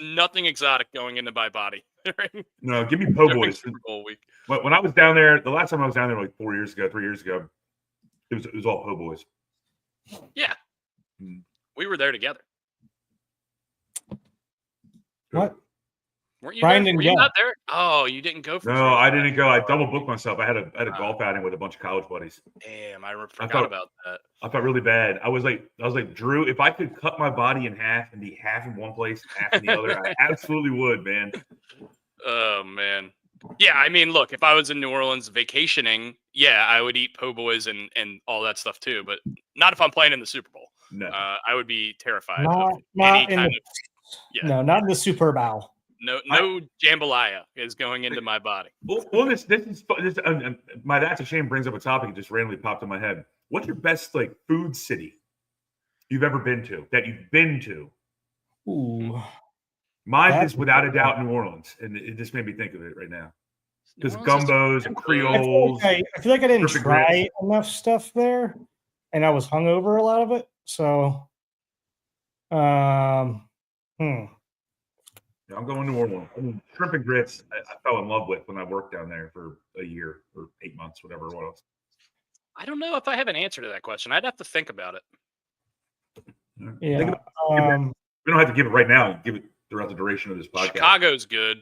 nothing exotic going into my body. No, give me po' boys. Super Bowl week. When I was down there, the last time I was down there, like 3 years ago, it was all po' boys. Yeah, we were there together. What? Weren't you Brian there? didn't Were you go. not there? Oh, you didn't go for No, I didn't go. I double booked myself. I had a golf outing with a bunch of college buddies. Damn, I forgot about that. I felt really bad. I was like, Drew, if I could cut my body in half and be half in one place, half in the other, I absolutely would, man. Oh man. Yeah, I mean, look, if I was in New Orleans vacationing, yeah, I would eat po' boys and all that stuff too, but not if I'm playing in the Super Bowl. No. I would be terrified Not in the Super Bowl. No jambalaya is going into my body. Well, this my that's a shame brings up a topic that just randomly popped in my head. What's your best like food city you've ever been to? That you've been to? Ooh, mine is without a doubt New Orleans, and it just made me think of it right now. Because gumbos and Creoles. I feel like I didn't try enough stuff there, and I was hungover a lot of it. So, I'm going to New Orleans. I mean, shrimp and grits, I fell in love with when I worked down there for a year or 8 months, whatever it was. I don't know if I have an answer to that question. I'd have to think about it. Yeah. We don't have to give it right now. Give it throughout the duration of this podcast. Chicago's good.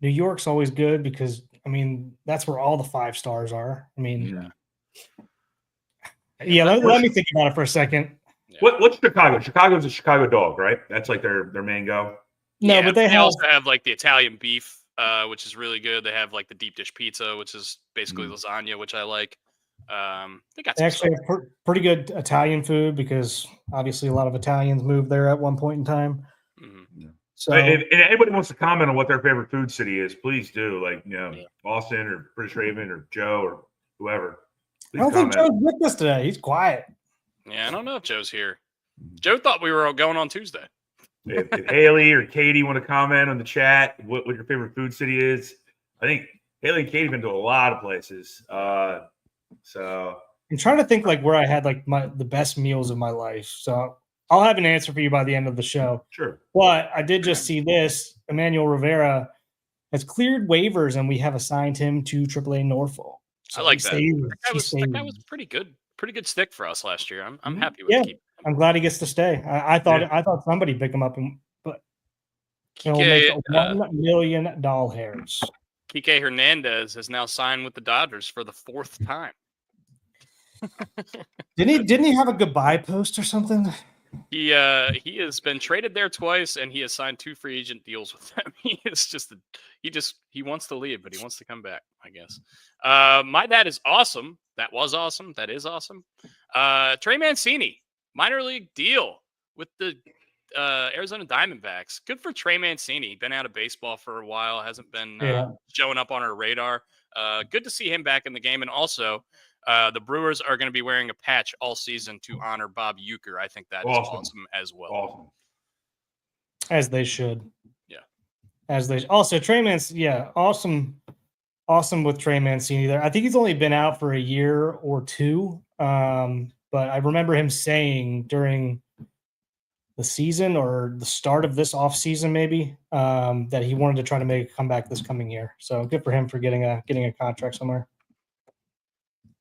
New York's always good because, I mean, that's where all the 5 stars are. I mean, let me think about it for a second. Yeah. What's Chicago? Chicago's a Chicago dog, right? That's like their main go. No, but they also have like the Italian beef, which is really good. They have like the deep dish pizza, which is basically lasagna, which I like. They actually have pretty good Italian food because obviously a lot of Italians moved there at one point in time. Mm-hmm. So if anybody wants to comment on what their favorite food city is, please do. Like, Boston or British Raven or Joe or whoever. I don't think Joe's with us today. He's quiet. Yeah, I don't know if Joe's here. Joe thought we were going on Tuesday. If Haley or Katie want to comment on the chat, what your favorite food city is, I think Haley and Katie have been to a lot of places. So I'm trying to think like where I had like the best meals of my life. So I'll have an answer for you by the end of the show. Sure. But I did just see this. Emmanuel Rivera has cleared waivers, and we have assigned him to AAA Norfolk. So I like that. That guy was pretty good stick for us last year. I'm happy with it. I'm glad he gets to stay. I thought somebody pick him up, but he'll make $1 million. Kike Hernandez has now signed with the Dodgers for the 4th time. Didn't he have a goodbye post or something? He has been traded there twice, and he has signed 2 free agent deals with them. He wants to leave, but he wants to come back, I guess. My dad is awesome. That was awesome. That is awesome. Trey Mancini, minor league deal with the Arizona Diamondbacks. Good for Trey Mancini. Been out of baseball for a while. Hasn't been showing up on our radar. Good to see him back in the game. And also, the Brewers are going to be wearing a patch all season to honor Bob Uecker. I think that is awesome as well. Awesome. As they should. Yeah. As they also Trey Mancini. Yeah, awesome with Trey Mancini there. I think he's only been out for a year or two. But I remember him saying during the season or the start of this offseason maybe that he wanted to try to make a comeback this coming year. So good for him for getting a contract somewhere.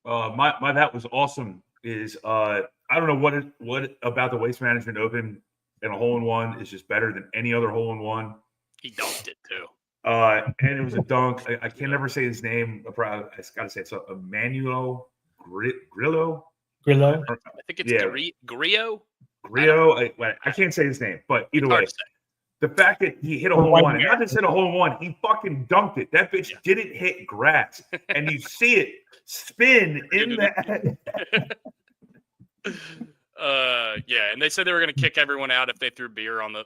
My that was awesome is I don't know what about the Waste Management Open and a hole-in-one is just better than any other hole-in-one. He dunked it too. And it was a dunk. I can never say his name. I got to say it's Emmanuel Grillo. Grillo. I think it's Grillo. Grillo. I can't say his name, but either way, the fact that he hit a hole-in-one, and not just hit a hole-in-one, he fucking dunked it. That bitch didn't hit grass, and you see it spin in that. Yeah, and they said they were going to kick everyone out if they threw beer on the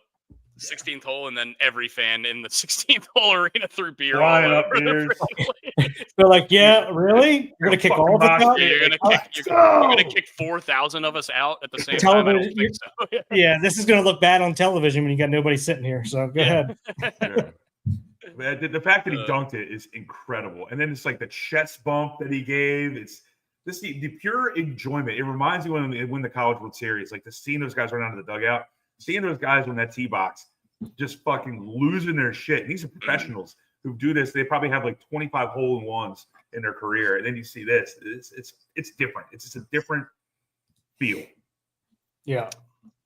16th hole, and then every fan in the 16th hole arena threw beer all over the place. They're like, yeah, really? You're going to kick all of us out? Yeah, you're going to kick 4,000 of us out at the same time? I don't think so. Yeah, this is going to look bad on television when you got nobody sitting here, so go ahead. Yeah. The fact that he dunked it is incredible. And then it's like the chest bump that he gave. It's this the pure enjoyment. It reminds me when they win the College World Series, like seeing those guys run out of the dugout. Seeing those guys on that tee box just fucking losing their shit. These are professionals who do this. They probably have like 25 hole-in-ones in their career. And then you see this. It's different. It's just a different feel. Yeah.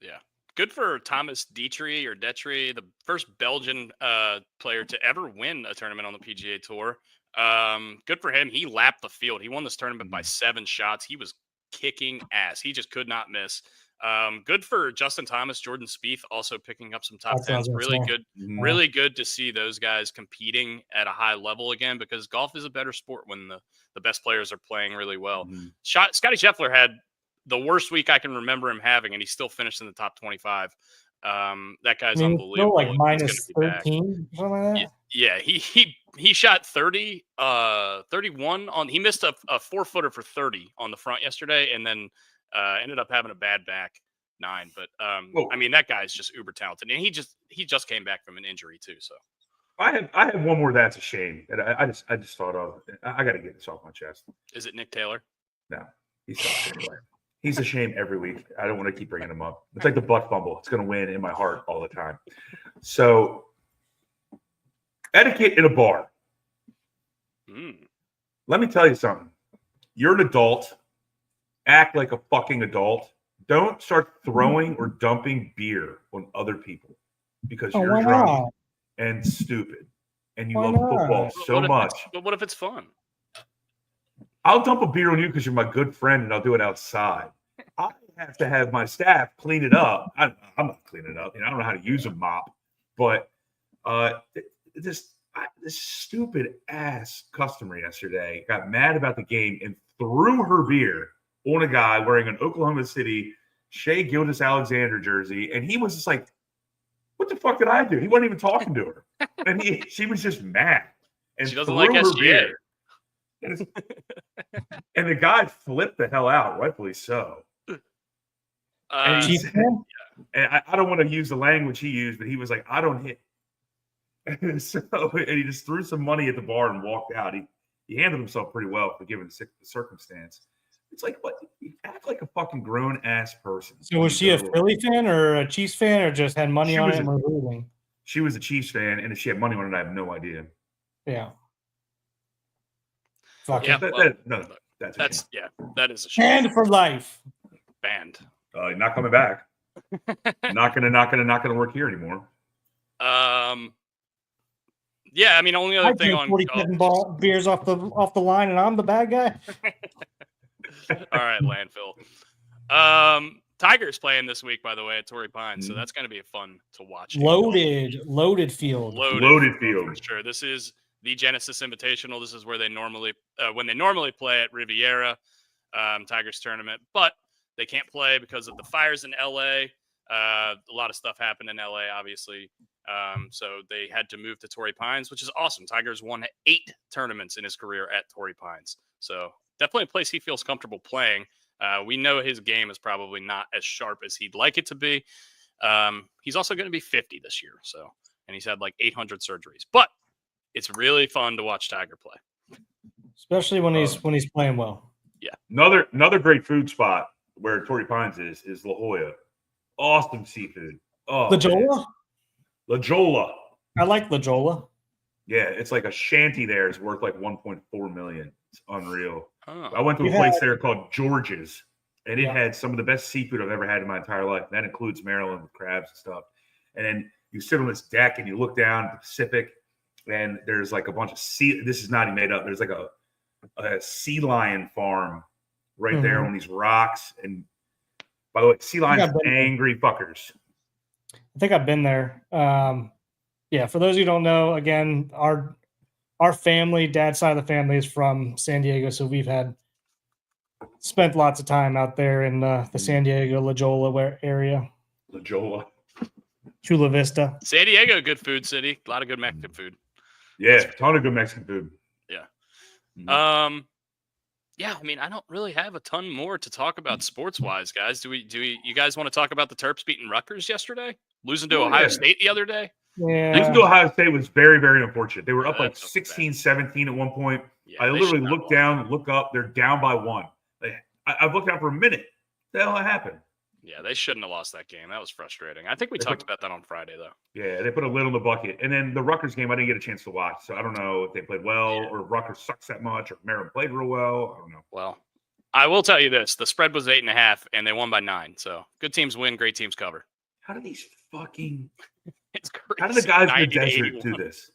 Yeah. Good for Thomas Detry, the first Belgian player to ever win a tournament on the PGA Tour. Good for him. He lapped the field. He won this tournament by 7 shots. He was kicking ass. He just could not miss. Good for Justin Thomas, Jordan Spieth also picking up some top 10s. Really good. Really good to see those guys competing at a high level again, because golf is a better sport when the best players are playing really well. Scotty Scheffler had the worst week I can remember him having, and he still finished in the top 25. That guy's unbelievable. Still like minus 13, something like that. Yeah, he shot 31 on. He missed a 4-footer for 30 on the front yesterday, and then ended up having a bad back 9. But I mean, that guy's just uber talented, and he just came back from an injury too. So I have one more that's a shame that I just thought of. I got to get this off my chest. Is it Nick Taylor? No, he's not anyway. He's a shame every week. I don't want to keep bringing him up. It's like the butt fumble. It's going to win in my heart all the time. So, etiquette in a bar. Let me tell you something. You're an adult. Act like a fucking adult. Don't start throwing or dumping beer on other people because you're drunk and stupid and you love football so much. But what if it's fun? I'll dump a beer on you because you're my good friend and I'll do it outside. I have to have my staff clean it up. I'm not cleaning it up. I don't know how to use a mop, but this stupid ass customer yesterday got mad about the game and threw her beer on a guy wearing an Oklahoma City Shea Gilgeous-Alexander jersey, and he was just like, "What the fuck did I do?" He wasn't even talking to her, and she was just mad. And she doesn't like SGA. And the guy flipped the hell out, rightfully so. And I don't want to use the language he used, but he was like, "I don't hit." And he just threw some money at the bar and walked out. He handled himself pretty well for given the circumstance. It's like, what? You act like a fucking grown ass person. So was she a Philly fan or a Chiefs fan, or just had money on it and was losing? She was a Chiefs fan, and if she had money on it, I have no idea. Yeah. Fuck yeah. That is a shame. Banned for life. Banned. Not coming back. not gonna work here anymore. Yeah, I mean, only other thing on 47 beers off the line, and I'm the bad guy. All right, landfill. Tigers playing this week, by the way, at Torrey Pines, so that's going to be fun to watch. Loaded field. Loaded field. For sure. This is the Genesis Invitational. This is where they normally play at Riviera Tigers tournament, but they can't play because of the fires in LA. A lot of stuff happened in LA, obviously, So they had to move to Torrey Pines, which is awesome. Tiger's won 8 tournaments in his career at Torrey Pines. So definitely a place he feels comfortable playing. We know his game is probably not as sharp as he'd like it to be. He's also going to be 50 this year. And he's had like 800 surgeries. But it's really fun to watch Tiger play. Especially when he's playing well. Yeah. Another great food spot where Torrey Pines is La Jolla. Awesome seafood. Oh, La Jolla? La Jolla. I like La Jolla. Yeah, it's like a shanty there is worth like 1.4 million. It's unreal. Oh. I went to a place there called George's, and it had some of the best seafood I've ever had in my entire life. That includes Maryland with crabs and stuff. And then you sit on this deck and you look down at the Pacific, and there's like a bunch of this is not even made up. There's like a sea lion farm right there on these rocks. And by the way, sea lions are angry fuckers. I think I've been there. Yeah, for those who don't know, again, our family, dad's side of the family is from San Diego, so we've spent lots of time out there in the San Diego La Jolla area. La Jolla. Chula Vista. San Diego, good food city. A lot of good Mexican food. Yeah, a ton of good Mexican food. Yeah. Yeah, I mean, I don't really have a ton more to talk about sports-wise, guys. Do you guys want to talk about the Terps beating Rutgers yesterday? Losing to Ohio State the other day? Yeah. Losing to Ohio State was very, very unfortunate. They were up like 16-17 at one point. Yeah, I literally look down, look up. They're down by 1. I've looked out for a minute. What the hell happened? Yeah, they shouldn't have lost that game. That was frustrating. I think we talked about that on Friday, though. Yeah, they put a lid on the bucket. And then the Rutgers game, I didn't get a chance to watch. So I don't know if they played well or Rutgers sucks that much or Maryland played real well. I don't know. Well, I will tell you this. The spread was 8.5, and they won by 9. So good teams win, great teams cover. How do these fucking it's crazy. How do the guys in the desert do this?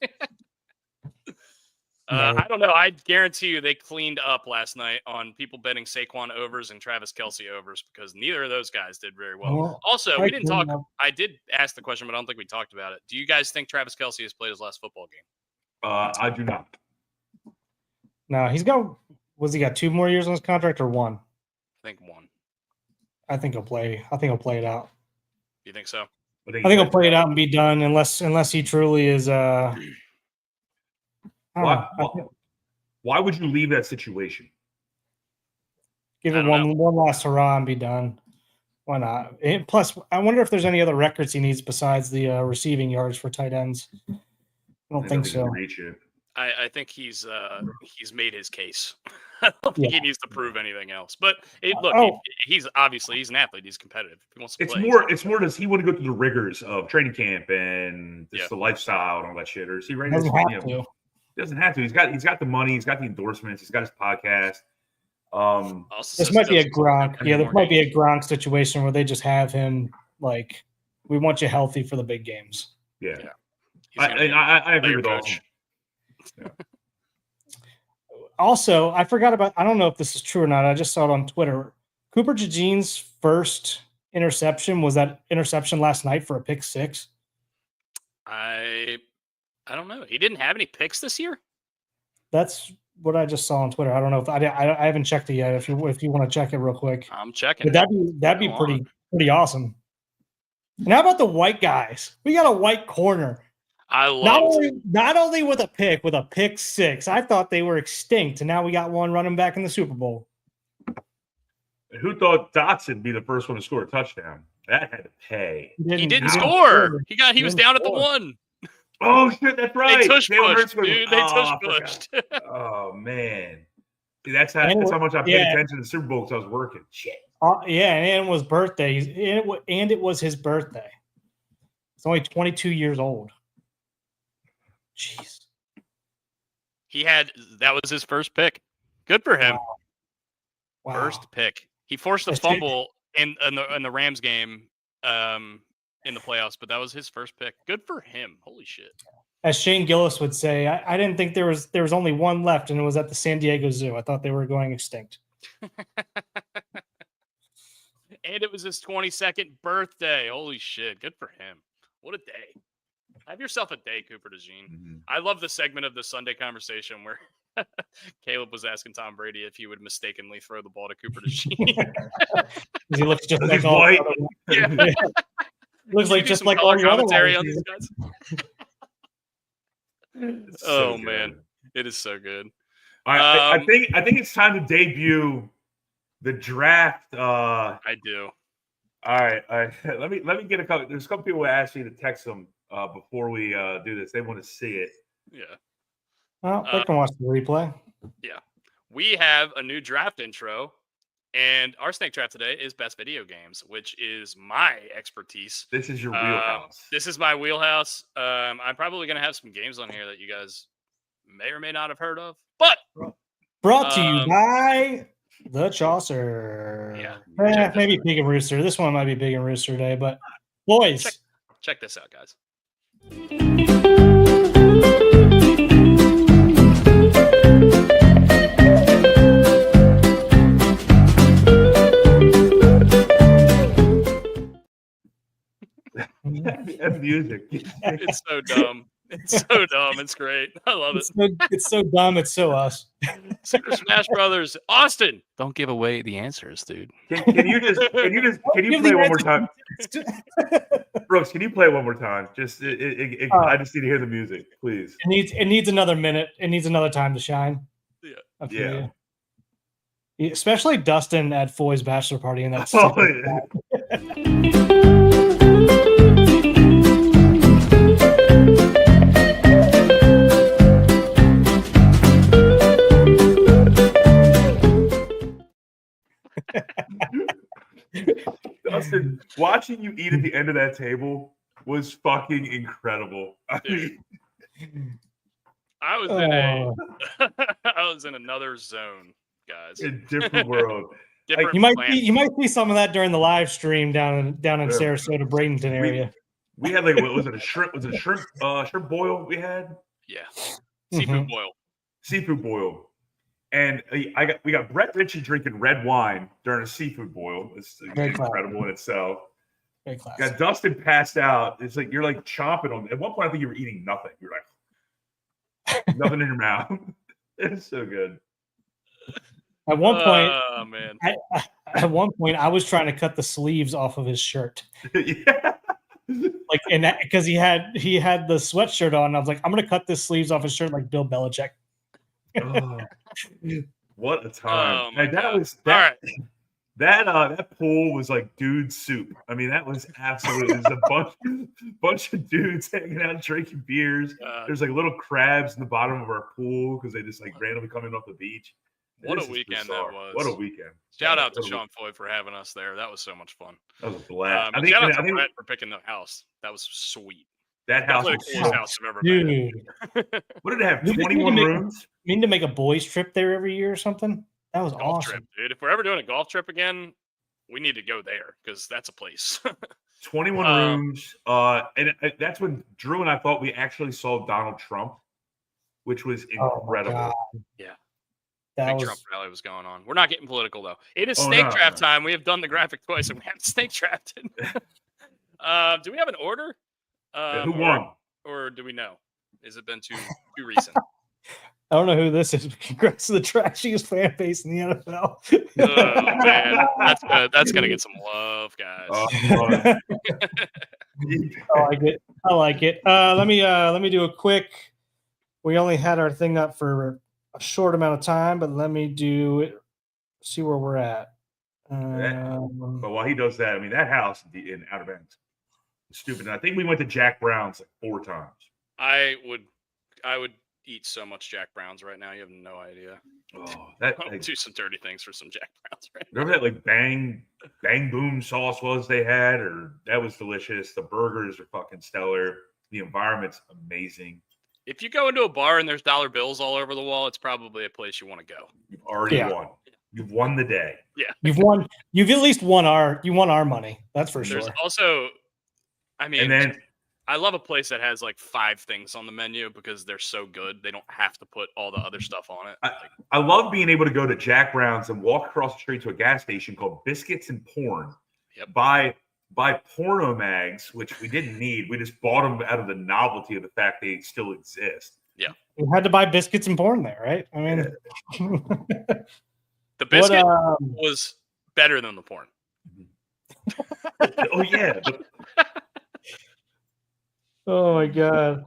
I don't know. I guarantee you they cleaned up last night on people betting Saquon overs and Travis Kelce overs because neither of those guys did very well. Also, we didn't talk. I did ask the question, but I don't think we talked about it. Do you guys think Travis Kelce has played his last football game? I do not. No, he got 2 more years on his contract or 1? I think 1. I think he'll play it out. You think so? I think he'll play it out and be done unless he truly is Why would you leave that situation? Give it one last hurrah and be done. Why not? Plus, I wonder if there's any other records he needs besides the receiving yards for tight ends. I don't think so. Reach it. I think he's made his case. I don't think he needs to prove anything else. But he's an athlete. He's competitive. He wants to play. It's more. Does he want to go through the rigors of training camp and just the lifestyle and all that shit, or is he ready to? He doesn't have to. He's got the money. He's got the endorsements. He's got his podcast. This might be a Gronk. Yeah, there might be a Gronk situation where they just have him like, we want you healthy for the big games. Yeah. I agree with all. Yeah. Also, I forgot about. I don't know if this is true or not. I just saw it on Twitter. Cooper DeJean's first interception was that interception last night for a pick 6. I don't know. He didn't have any picks this year. That's what I just saw on Twitter. I don't know if I haven't checked it yet. If you want to check it real quick, I'm checking. But that'd be pretty awesome. And how about the white guys? We got a white corner. I love not only with a pick 6. I thought they were extinct, and now we got one running back in the Super Bowl. Who thought Dotson would be the first one to score a touchdown? That had to pay. He didn't score. He was down at the 1. Oh shit, that's right. They tush pushed, dude. They tush pushed. Oh man, see, that's how much I paid attention to the Super Bowl because I was working. Shit. And it was birthday, and it was his birthday. He's only 22 years old. Jeez. That was his first pick. Good for him. Wow. First pick. He forced a fumble in the Rams game in the playoffs, but that was his first pick. Good for him. Holy shit. As Shane Gillis would say, I didn't think there was only one left, and it was at the San Diego Zoo. I thought they were going extinct. And it was his 22nd birthday. Holy shit. Good for him. What a day. Have yourself a day, Cooper DeJean. Mm-hmm. I love the segment of the Sunday conversation where Caleb was asking Tom Brady if he would mistakenly throw the ball to Cooper DeJean. He looks just like white. Yeah. Looks like just like all your other commentary on ones. these guys. So man, it is so good. I think it's time to debut the draft. I do. All right. Let me get a couple. There's a couple people who asked me to text them before we do this. They want to see it. Yeah. Well, they can watch the replay. Yeah. We have a new draft intro, and our snake draft today is best video games, which is my expertise. This is your wheelhouse. This is my wheelhouse. I'm probably going to have some games on here that you guys may or may not have heard of, but brought to you by the Chaucer. Yeah. Maybe Big and Rooster. This one might be Big and Rooster Day, but boys, check this out, guys. And music. It's so dumb. It's so dumb. It's great. I love it. It's so dumb. It's so us. Super Smash Brothers. Austin. Don't give away the answers, dude. Can you play one more time? Brooks, can you play one more time? Just I just need to hear the music, please. It needs another minute. It needs another time to shine. Yeah. Especially Dustin at Foy's bachelor party in that. Dustin, watching you eat at the end of that table was fucking incredible. I was in another zone, guys. A different world. You might see some of that during the live stream down in Sarasota, Bradenton area. We had what was it, a shrimp? Was it a shrimp boil we had? Yeah. Seafood boil. Seafood boil. And we got Brett Ritchie drinking red wine during a seafood boil. It's incredible in itself. Very classic. Got Dustin passed out. It's like you're like chomping on. At one point, I think you were eating nothing. You're like nothing in your mouth. It's so good. At one point, oh man! At one point, I was trying to cut the sleeves off of his shirt. Yeah. Like, and because he had the sweatshirt on, I was like, I'm gonna cut the sleeves off his shirt like Bill Belichick. Oh, what a time! Oh, that was that. All right. That pool was like dude soup. I mean, that was absolutely. There's a bunch of dudes hanging out drinking beers. There's like little crabs in the bottom of our pool because they just like randomly come in off the beach. What a weekend that was! What a weekend! Shout out to Sean Foy for having us there. That was so much fun. That was a blast. Shout out to Brett for picking the house. That was sweet. That house was the coolest house I've ever been. What did it have? 21 rooms. Mean to make a boys trip there every year or something? That was golf awesome, trip, dude. If we're ever doing a golf trip again, we need to go there because that's a place. 21 rooms. And that's when Drew and I thought we actually saw Donald Trump, which was incredible. Yeah. Big Trump rally was going on. We're not getting political though. It is snake draft time. We have done the graphic twice and we have snake drafted. Do we have an order? Who won? Or do we know? Has it been too recent? I don't know who this is. But congrats to the trashiest fan base in the NFL. Oh man, that's gonna get some love, guys. I like it. Let me do a quick. We only had our thing up for a short amount of time, but let me do it. See where we're at. But while he does that, I mean that house in Outer Banks is stupid. And I think we went to Jack Brown's like 4 times. I would eat so much Jack Brown's right now. You have no idea. Oh, I'll do some dirty things for some Jack Brown's right now. Remember that like bang boom sauce they had, or that was delicious. The burgers are fucking stellar. The environment's amazing. If you go into a bar and there's dollar bills all over the wall, it's probably a place you want to go. You've already won. You've won the day. Yeah. You've at least won our money. That's for sure. There's also, I mean, and then I love a place that has like 5 things on the menu because they're so good. They don't have to put all the other stuff on it. I love being able to go to Jack Brown's and walk across the street to a gas station called Biscuits and Porn. Yep. Buy porno mags, which we didn't need. We just bought them out of the novelty of the fact they still exist. Yeah. We had to buy biscuits and porn there, right? I mean, the biscuit was better than the porn. Oh, yeah. Oh my god.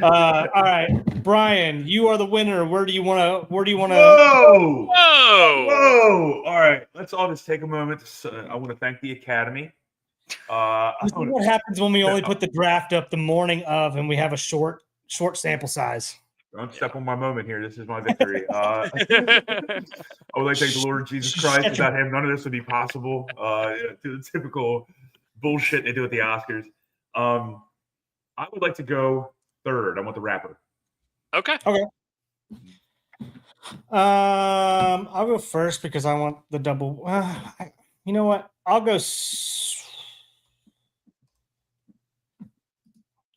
All right, Brian, you are the winner. Where do you want to? Whoa! Whoa! All right, let's all just take a moment. I want to thank the Academy. This is what happens when we only put the draft up the morning of, and we have a short sample size. Don't step on my moment here. This is my victory. I would like to thank the Lord Jesus Christ. Without him, none of this would be possible. To the typical bullshit they do at the Oscars. I would like to go third. I want the rapper. Okay. I'll go first because I want the double. You know what? I'll go.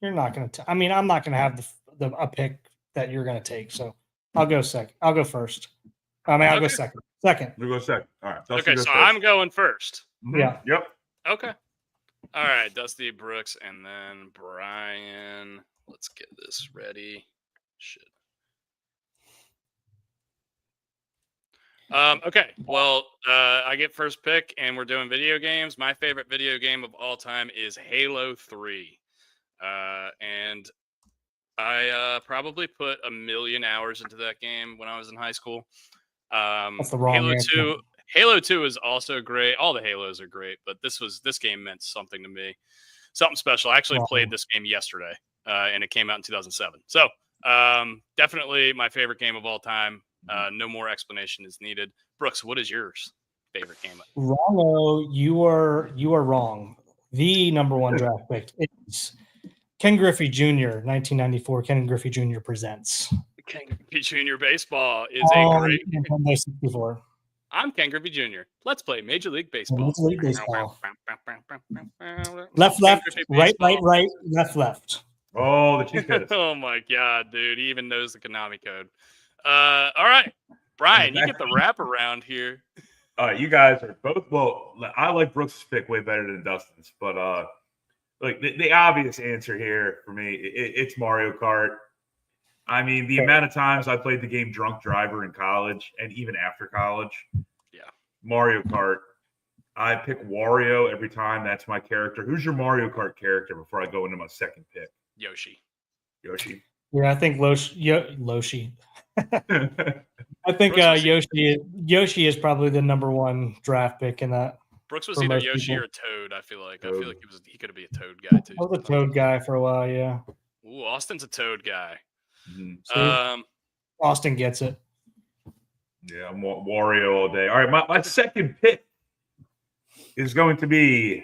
You're not going to. I mean, I'm not going to have a pick that you're going to take. So I'll go second. I'll go first. I mean, I'll go second. We'll go second. All right. Dusty okay, so first. I'm going first. Mm-hmm. Yeah. Yep. Okay. All right, Dusty, Brooks, and then Brian. Let's get this ready. Shit. Okay. Well, I get first pick, and we're doing video games. My favorite video game of all time is Halo 3. And I probably put 1 million hours into that game when I was in high school. That's the wrong Halo answer. 2. Halo 2 is also great. All the Halos are great, but this game meant something to me. Something special. I actually played this game yesterday, and it came out in 2007. So definitely my favorite game of all time. No more explanation is needed. Brooks, what is yours favorite game? Wrong. You are wrong. The number one draft pick is Ken Griffey Jr. 1994. Ken Griffey Jr. presents. Ken Griffey Jr. Baseball is a great Nintendo 64. I'm Ken Griffey Jr. Let's play Major League Baseball. Major League Baseball. Left, right, left. Oh, the cheat code. Oh my god, dude! He even knows the Konami code. All right, Brian, you get the wraparound here. You guys are both. Well, I like Brooks' pick way better than Dustin's, but like the obvious answer here for me, it's Mario Kart. I mean, the amount of times I played the game Drunk Driver in college and even after college. Yeah. Mario Kart. I pick Wario every time. That's my character. Who's your Mario Kart character before I go into my second pick? Yoshi. Yeah, I think Yoshi. I think Yoshi is probably the number one draft pick in that. Brooks was either Yoshi or Toad, I feel like. I feel like he could be a Toad guy, too. I was a Toad guy for a while, yeah. Ooh, Austin's a Toad guy. Mm-hmm. Austin gets it. Yeah, I'm Wario all day. All right, my second pick is going to be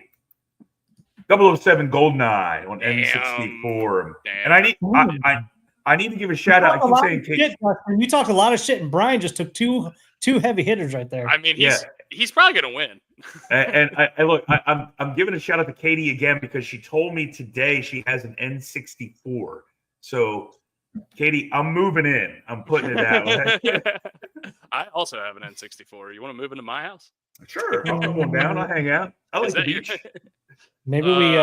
007 GoldenEye on N64. And I need to give a shout out. I keep saying shit, you talked a lot of shit, and Brian just took two heavy hitters right there. I mean, he's probably gonna win. and I'm giving a shout out to Katie again because she told me today she has an N64. So, Katie, I'm moving in. I'm putting it out. I also have an N64. You want to move into my house? Sure. I'll come on down. I'll hang out. I like the beach. Maybe we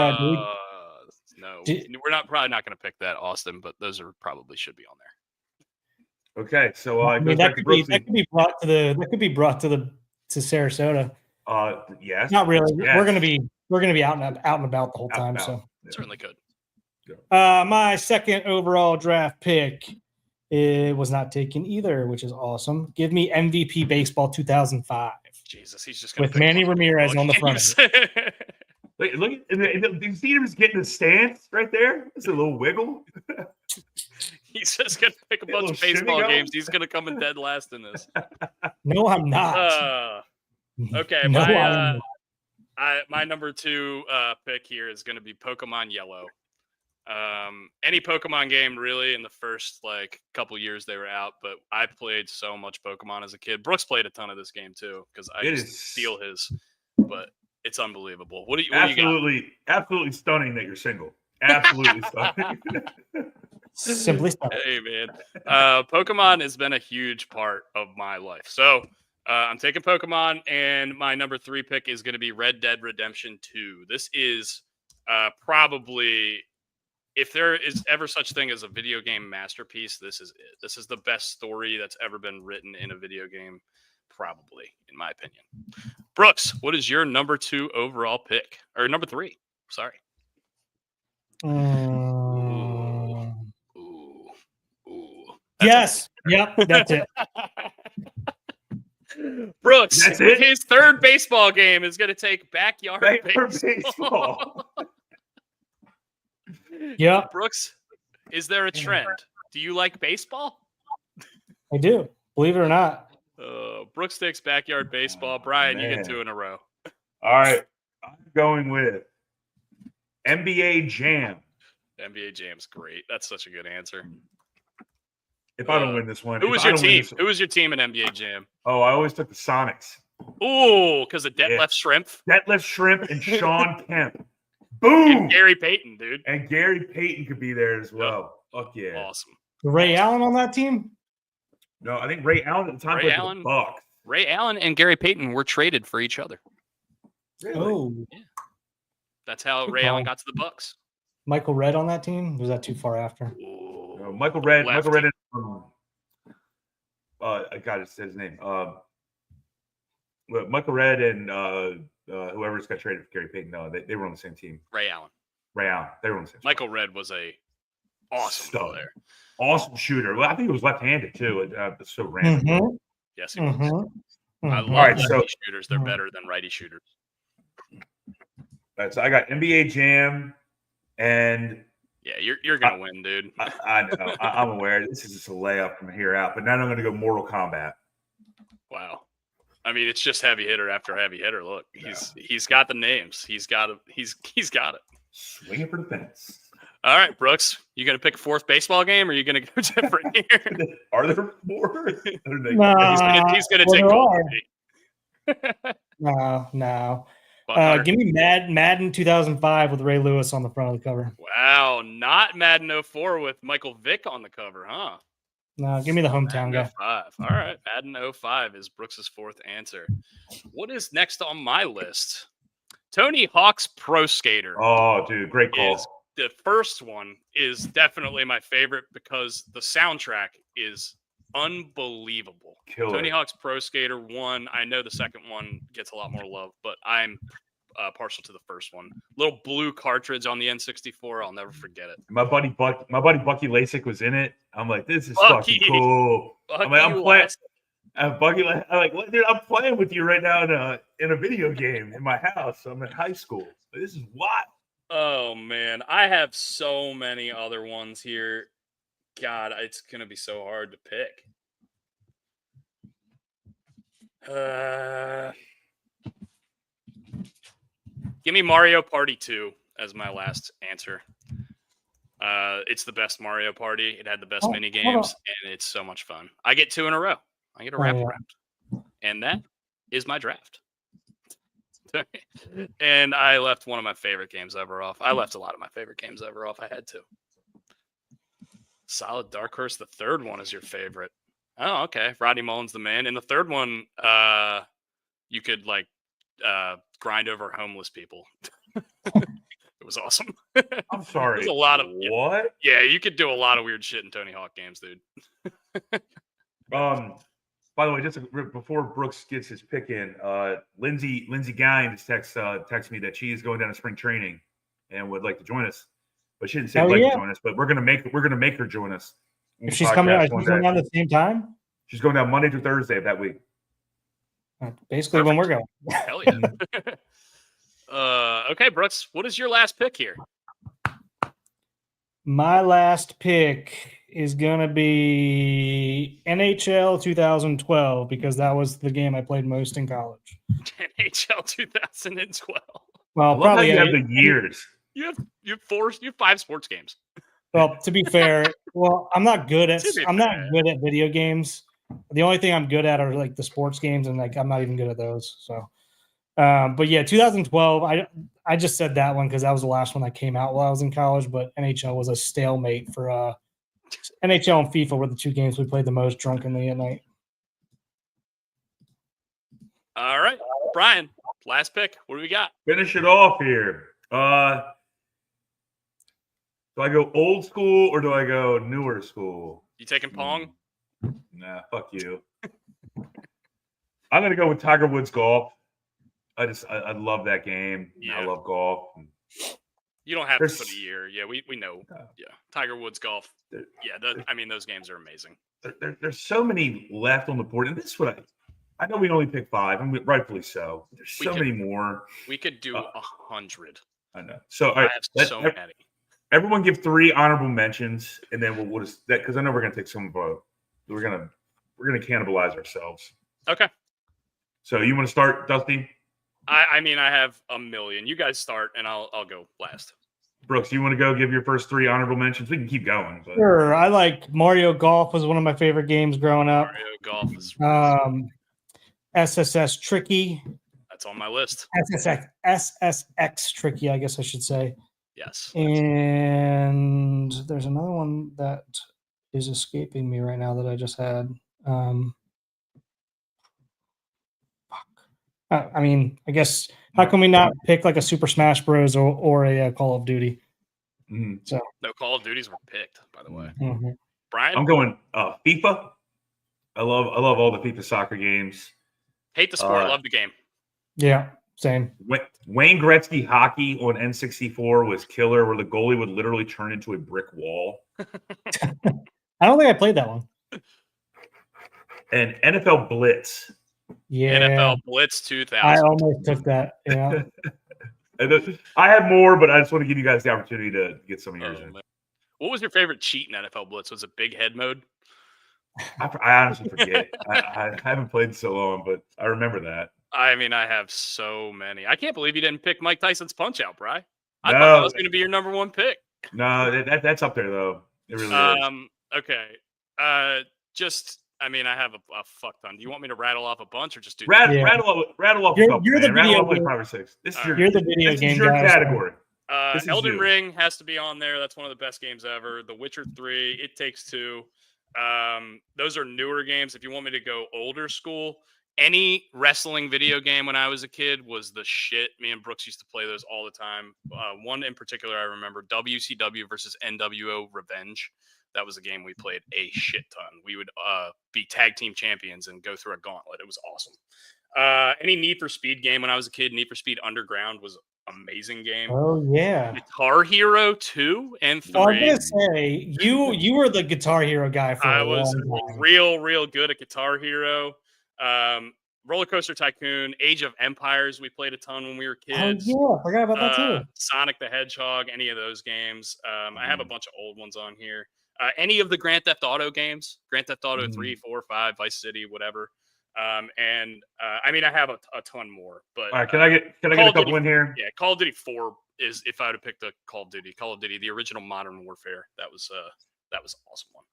no, we're probably not going to pick that, Austin, but those probably should be on there. Okay, so that could be brought to Sarasota. Yes. Not really. Yes. We're gonna be out and about the whole time. So certainly could. My second overall draft pick was not taken either, which is awesome. Give me MVP Baseball 2005. Jesus, he's just with Manny Ramirez on the front. Look at you see him just getting his stance right there. It's a little wiggle. He's just gonna pick a bunch of baseball games. He's gonna come in dead last in this. No, I'm not. Okay, my number 2 pick here is gonna be Pokemon Yellow. Any Pokemon game really in the first couple years they were out, but I played so much Pokemon as a kid. Brooks played a ton of this game too because I used to steal his, but it's unbelievable. What do you absolutely stunning that you're single. Absolutely stunning. Simply stunning. Hey man, Pokemon has been a huge part of my life. So I'm taking Pokemon, and my number 3 pick is going to be Red Dead Redemption 2. This is probably, if there is ever such thing as a video game masterpiece, this is it. This is the best story that's ever been written in a video game, probably, in my opinion. Brooks, what is your number 2 overall pick? Or number 3? Sorry. Yes. Yep. That's it. Brooks, That's it? his third baseball game is going to take backyard baseball. Yep. Brooks, is there a trend? Do you like baseball? I do. Believe it or not. Brooks takes backyard baseball. Brian, you get 2 in a row. All right. I'm going with NBA Jam. NBA Jam's great. That's such a good answer. If I don't win this one. Who was your team? Who was your team in NBA Jam? Oh, I always took the Sonics. Ooh, because of Detlef Schrempf. Detlef Schrempf and Sean Kemp. Boom! And Gary Payton, dude. And Gary Payton could be there as well. Fuck yeah. Awesome. Ray Allen on that team? No, I think Ray Allen at the time played for the Bucks. Ray Allen and Gary Payton were traded for each other. Really? Oh. Yeah. That's how Ray Allen got to the Bucks. Michael Redd on that team? Was that too far after? No, Michael Redd. Lefty. Michael Redd. I got his name. Michael Redd and whoever's got traded for Gary Payton. No, they were on the same team. Ray Allen. They were on the same team. Michael Redd was a awesome player. Awesome shooter. Well, I think he was left-handed too. It's so random. Mm-hmm. Yes, he was. I love Alright, lefty shooters. They're better than righty shooters. So I got NBA Jam, and yeah, you're gonna win, dude. I know. I'm aware. This is just a layup from here out. But now I'm going to go Mortal Kombat. Wow. I mean, it's just heavy hitter after heavy hitter. Look, he's got the names. He's got it. He's got it. Swinging for the fence. All right, Brooks, you gonna pick a 4th baseball game, or are you gonna go different here? Are there 4? He's gonna take Golden State. No. Give me Madden 2005 with Ray Lewis on the front of the cover. Wow, not Madden 04 with Michael Vick on the cover, huh? No, give me the hometown guy. 05. All right, Madden 05 is Brooks's 4th answer. What is next on my list? Tony Hawk's Pro Skater. Oh, dude, great call. The first one is definitely my favorite because the soundtrack is unbelievable. Killer. Tony Hawk's Pro Skater 1. I know the second one gets a lot more love, but I'm partial to the first one. Little blue cartridge on the N64. I'll never forget it. My buddy Bucky Lasik was in it. I'm like, this is fucking cool. I'm playing. Bucky, dude, I'm playing with you right now in a video game in my house. I'm in high school. This is wild. Oh man, I have so many other ones here. God, it's gonna be so hard to pick. Give me Mario Party 2 as my last answer. It's the best Mario Party. It had the best mini games, and it's so much fun. I get 2 in a row. I get a wraparound, and that is my draft. And I left one of my favorite games ever off. I left a lot of my favorite games ever off. I had to. Solid dark horse. The third one is your favorite. Oh, okay. Rodney Mullen's the man. In the third one, you could grind over homeless people. It was awesome. I'm sorry. There's a lot of what? Yeah, you could do a lot of weird shit in Tony Hawk games, dude. By the way, just before Brooks gets his pick in, Lindsay Guines texted me that she is going down to spring training and would like to join us. But she didn't say to join us. But we're gonna make her join us. If she's coming down at the same time, she's going down Monday through Thursday of that week. Basically, when we're going. Hell yeah. Okay, Brooks, what is your last pick here? My last pick is going to be NHL 2012 because that was the game I played most in college. NHL 2012. Well, probably you have the years. You have 5 sports games. Well, to be fair, I'm not good at video games. The only thing I'm good at are like the sports games, and I'm not even good at those. So, but yeah, 2012. I just said that one because that was the last one that came out while I was in college. But NHL was a stalemate for NHL and FIFA were the 2 games we played the most drunkenly at night. All right, Brian, last pick. What do we got? Finish it off here. Do I go old school or do I go newer school? You taking Pong? Nah, fuck you. I'm gonna go with Tiger Woods golf. I love that game. Yeah. I love golf. You don't have to put a year. Yeah, we know. Yeah, Tiger Woods golf. Yeah, those games are amazing. there's so many left on the board, and this is what I know. We only picked 5, and rightfully so. There's so many more. We could do 100. I know. So I have so many. Everyone give 3 honorable mentions, and then we'll just that because I know we're gonna take some vote. We're gonna cannibalize ourselves. Okay. So you want to start, Dusty? I mean, I have a million. You guys start, and I'll go last. Brooks, you want to go give your first 3 honorable mentions? We can keep going. But. Sure. I like Mario Golf was one of my favorite games growing up. Mario Golf is SSX Tricky. That's on my list. SSX Tricky, I guess I should say. Yes. And there's another one that is escaping me right now that I just had. I mean, I guess how can we not pick like a Super Smash Bros. or a Call of Duty? Mm-hmm. So no Call of Duties were picked, by the way. Mm-hmm. Brian, I'm going FIFA. I love all the FIFA soccer games. Hate the sport, love the game. Yeah, same. Wayne Gretzky hockey on N64 was killer, where the goalie would literally turn into a brick wall. I don't think I played that one. And NFL Blitz. Yeah, NFL Blitz 2000. I almost took that. Yeah. I have more, but I just want to give you guys the opportunity to get some of yours in. Man. What was your favorite cheat in NFL Blitz? Was it big head mode? I honestly forget. I haven't played so long, but I remember that. I mean, I have so many. I can't believe you didn't pick Mike Tyson's Punch-Out, Bri. I thought that was going to be your number 1 pick. No, that's up there, though. It really is. Okay. I mean, I have a fuck ton. Do you want me to rattle off a bunch or just do rattle off a couple? You're the video like 5 or 6. You're the video game guy. Category. Elden Ring has to be on there. That's one of the best games ever. The Witcher 3, It Takes Two. Those are newer games. If you want me to go older school, any wrestling video game when I was a kid was the shit. Me and Brooks used to play those all the time. One in particular I remember, WCW versus NWO Revenge. That was a game we played a shit ton. We would be tag team champions and go through a gauntlet. It was awesome. Any Need for Speed game when I was a kid, Need for Speed Underground was an amazing game. Oh, yeah. Guitar Hero 2 and 3. Well, I'm going to say, you were the Guitar Hero guy for I a was long time. real good at Guitar Hero. Roller Coaster Tycoon, Age of Empires, we played a ton when we were kids. Oh, yeah, I forgot about that too. Sonic the Hedgehog, any of those games. I have a bunch of old ones on here. Any of the Grand Theft Auto games, Grand Theft Auto 3, 4, 5, Vice City, whatever. I mean, I have a ton more. But all right, can I get a couple in here? Yeah, Call of Duty 4 is if I would have picked a Call of Duty, the original Modern Warfare. That was an awesome one.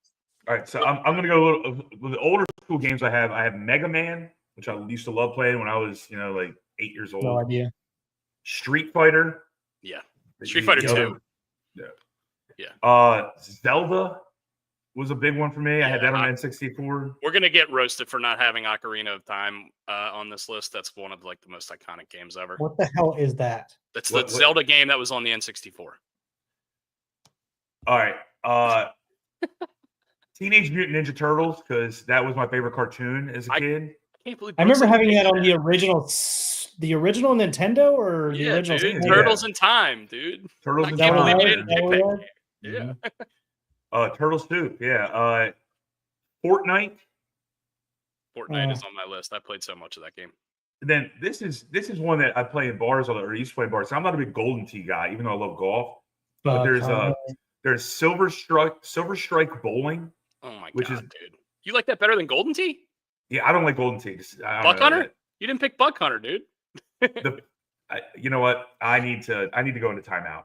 All right, so I'm going to go a little with the older school games. I have Mega Man, which I used to love playing when I was like 8 years old. No idea. Street Fighter. Yeah, Street Fighter 2. Yeah. Zelda was a big one for me. I had that on N64. We're gonna get roasted for not having Ocarina of Time on this list. That's one of the most iconic games ever. What the hell is that? That's the Zelda game that was on the N64. All right. Teenage Mutant Ninja Turtles, because that was my favorite cartoon as a kid. I can't believe I remember having that on the original Nintendo or the original. Dude, Turtles in Time, dude. Turtles in Time. I can't believe you Time. didn't pick that game. Yeah. Turtles 2. Yeah. Fortnite. Fortnite is on my list. I played so much of that game. And then this is one that I play in bars or used to play in bars. So I'm not a big Golden Tee guy, even though I love golf. But there's Silver Strike Bowling. Oh my god, dude! You like that better than Golden Tee? Yeah, I don't like Golden Tee. Buck Hunter? You didn't pick Buck Hunter, dude. You know what? I need to go into timeout.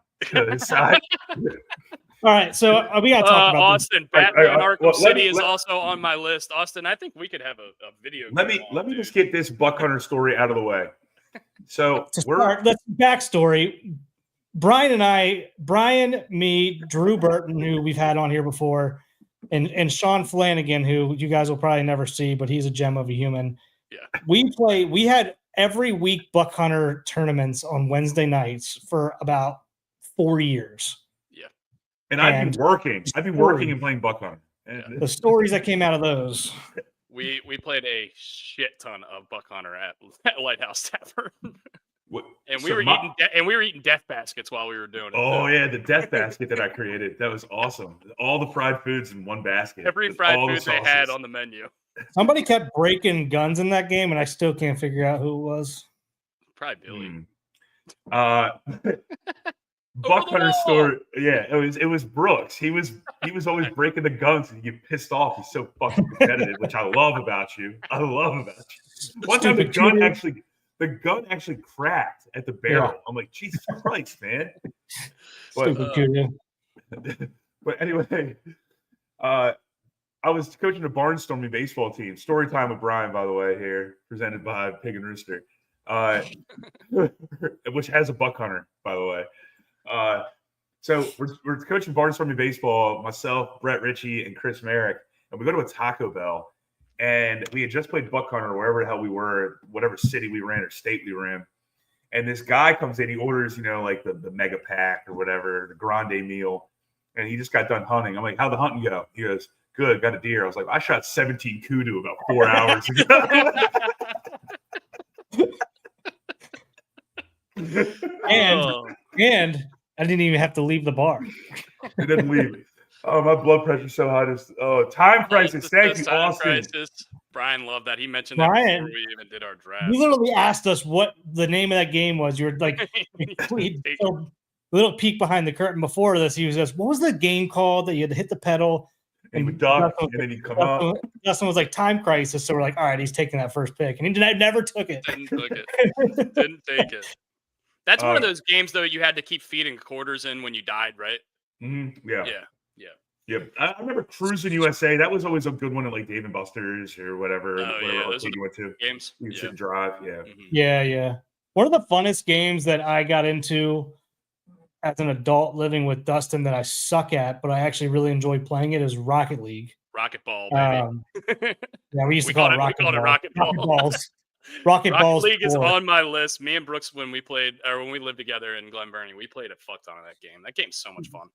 All right, so we got to talk about Austin. this. Batman Arkham City is also on my list. Austin, I think we could have a video. Let me just get this Buck Hunter story out of the way. So let's backstory. Brian, me, Drew Burton, who we've had on here before, and Sean Flanagan, who you guys will probably never see, but he's a gem of a human. Yeah. We had every week Buck Hunter tournaments on Wednesday nights for about 4 years. Yeah. And I've been working and playing Buck Hunter. The stories that came out of those. We played a shit ton of Buck Hunter at Lighthouse Tavern. And we were eating death baskets while we were doing it. Oh yeah, the death basket that I created. That was awesome. All the fried foods in one basket. Every fried food they had on the menu. Somebody kept breaking guns in that game, and I still can't figure out who it was. Probably Billy. Buck Hunter store. Yeah, it was Brooks. He was always breaking the guns, and you get pissed off. He's so fucking competitive, which I love about you. One time the gun actually cracked at the barrel. Yeah. I'm like, Jesus Christ, man. But anyway, I was coaching a barnstorming baseball team. Story time with Brian, by the way, here presented by Pig and Rooster, which has a buck hunter, by the way. So we're coaching barnstorming baseball, myself, Brett Ritchie, and Chris Merrick, and we go to a Taco Bell, and we had just played buck hunter, wherever the hell we were, whatever city we were in or state we were in, and this guy comes in, he orders, like the mega pack or whatever, the grande meal, and he just got done hunting. I'm like, how'd the hunting go? He goes, good, got a deer. I was like, I shot 17 kudu about 4 hours ago. And I didn't even have to leave the bar. I didn't leave. Oh, my blood pressure's so high. Time crisis. Thank you, Austin. Brian loved that. He mentioned that before we even did our draft. You literally asked us what the name of that game was. You were like, a little peek behind the curtain before this. He was just, what was the game called that you had to hit the pedal? And you duck, and then you come up. Justin was like, Time Crisis. So we're like, all right, he's taking that first pick. And he never took it. Didn't take it. That's one of those games, though, you had to keep feeding quarters in when you died, right? Mm-hmm. Yeah. I remember Cruising USA. That was always a good one at like Dave & Buster's or whatever. Those you went to. Games. You sit and drive. Yeah. Mm-hmm. Yeah. One of the funnest games that I got into as an adult living with Dustin that I suck at, but I actually really enjoy playing it is Rocket League. Rocket Ball, baby. Yeah, we used to call it Rocket Ball. Rocket Balls. Rocket Balls League is on my list. Me and Brooks, when we lived together in Glen Burnie, we played a fuck ton of that game. That game's so much fun.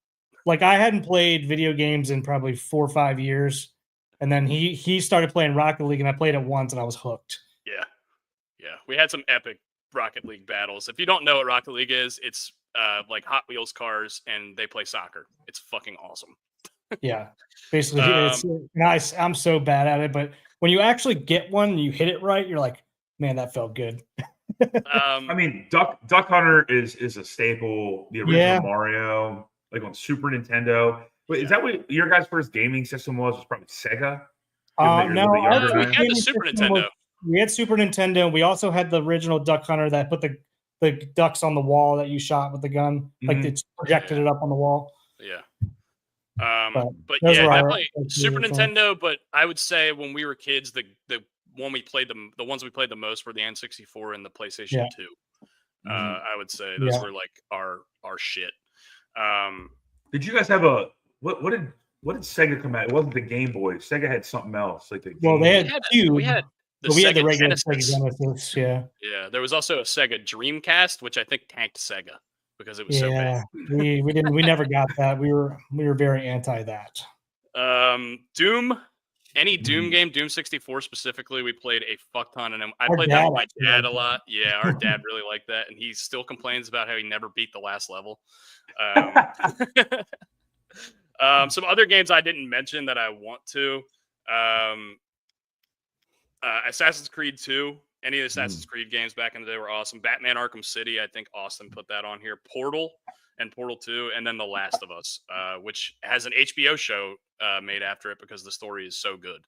Like, I hadn't played video games in probably 4 or 5 years, and then he started playing Rocket League, and I played it once, and I was hooked. Yeah. We had some epic Rocket League battles. If you don't know what Rocket League is, it's like Hot Wheels cars, and they play soccer. It's fucking awesome. Yeah, basically, it's nice. I'm so bad at it, but when you actually get one and you hit it right, you're like, man, that felt good. I mean, Duck Hunter is a staple. The original Mario, like on Super Nintendo. Wait, is that what your guys' first gaming system was? It was probably Sega. No, we had the Super Nintendo. We had Super Nintendo. We also had the original Duck Hunter that put the ducks on the wall that you shot with the gun, like it's projected it up on the wall. Yeah. But definitely Super Nintendo. But I would say when we were kids, the ones we played the most were the N64 and the PlayStation 2. I would say those were like our shit. Did you guys have what did Sega come out? It wasn't the Game Boy. Sega had something else. Like they had two. We had the regular Genesis. Sega Genesis. Yeah. There was also a Sega Dreamcast, which I think tanked Sega because it was so bad. we never got that. We were very anti that. Doom. Any Doom game, Doom 64 specifically, we played a fuck ton, and I played that with my dad a lot. Yeah, our dad really liked that, and he still complains about how he never beat the last level. Some other games I didn't mention that I want to. Assassin's Creed 2. Any of the Assassin's Creed games back in the day were awesome. Batman Arkham City, I think Austin put that on here. Portal and Portal 2, and then The Last of Us, which has an HBO show made after it because the story is so good.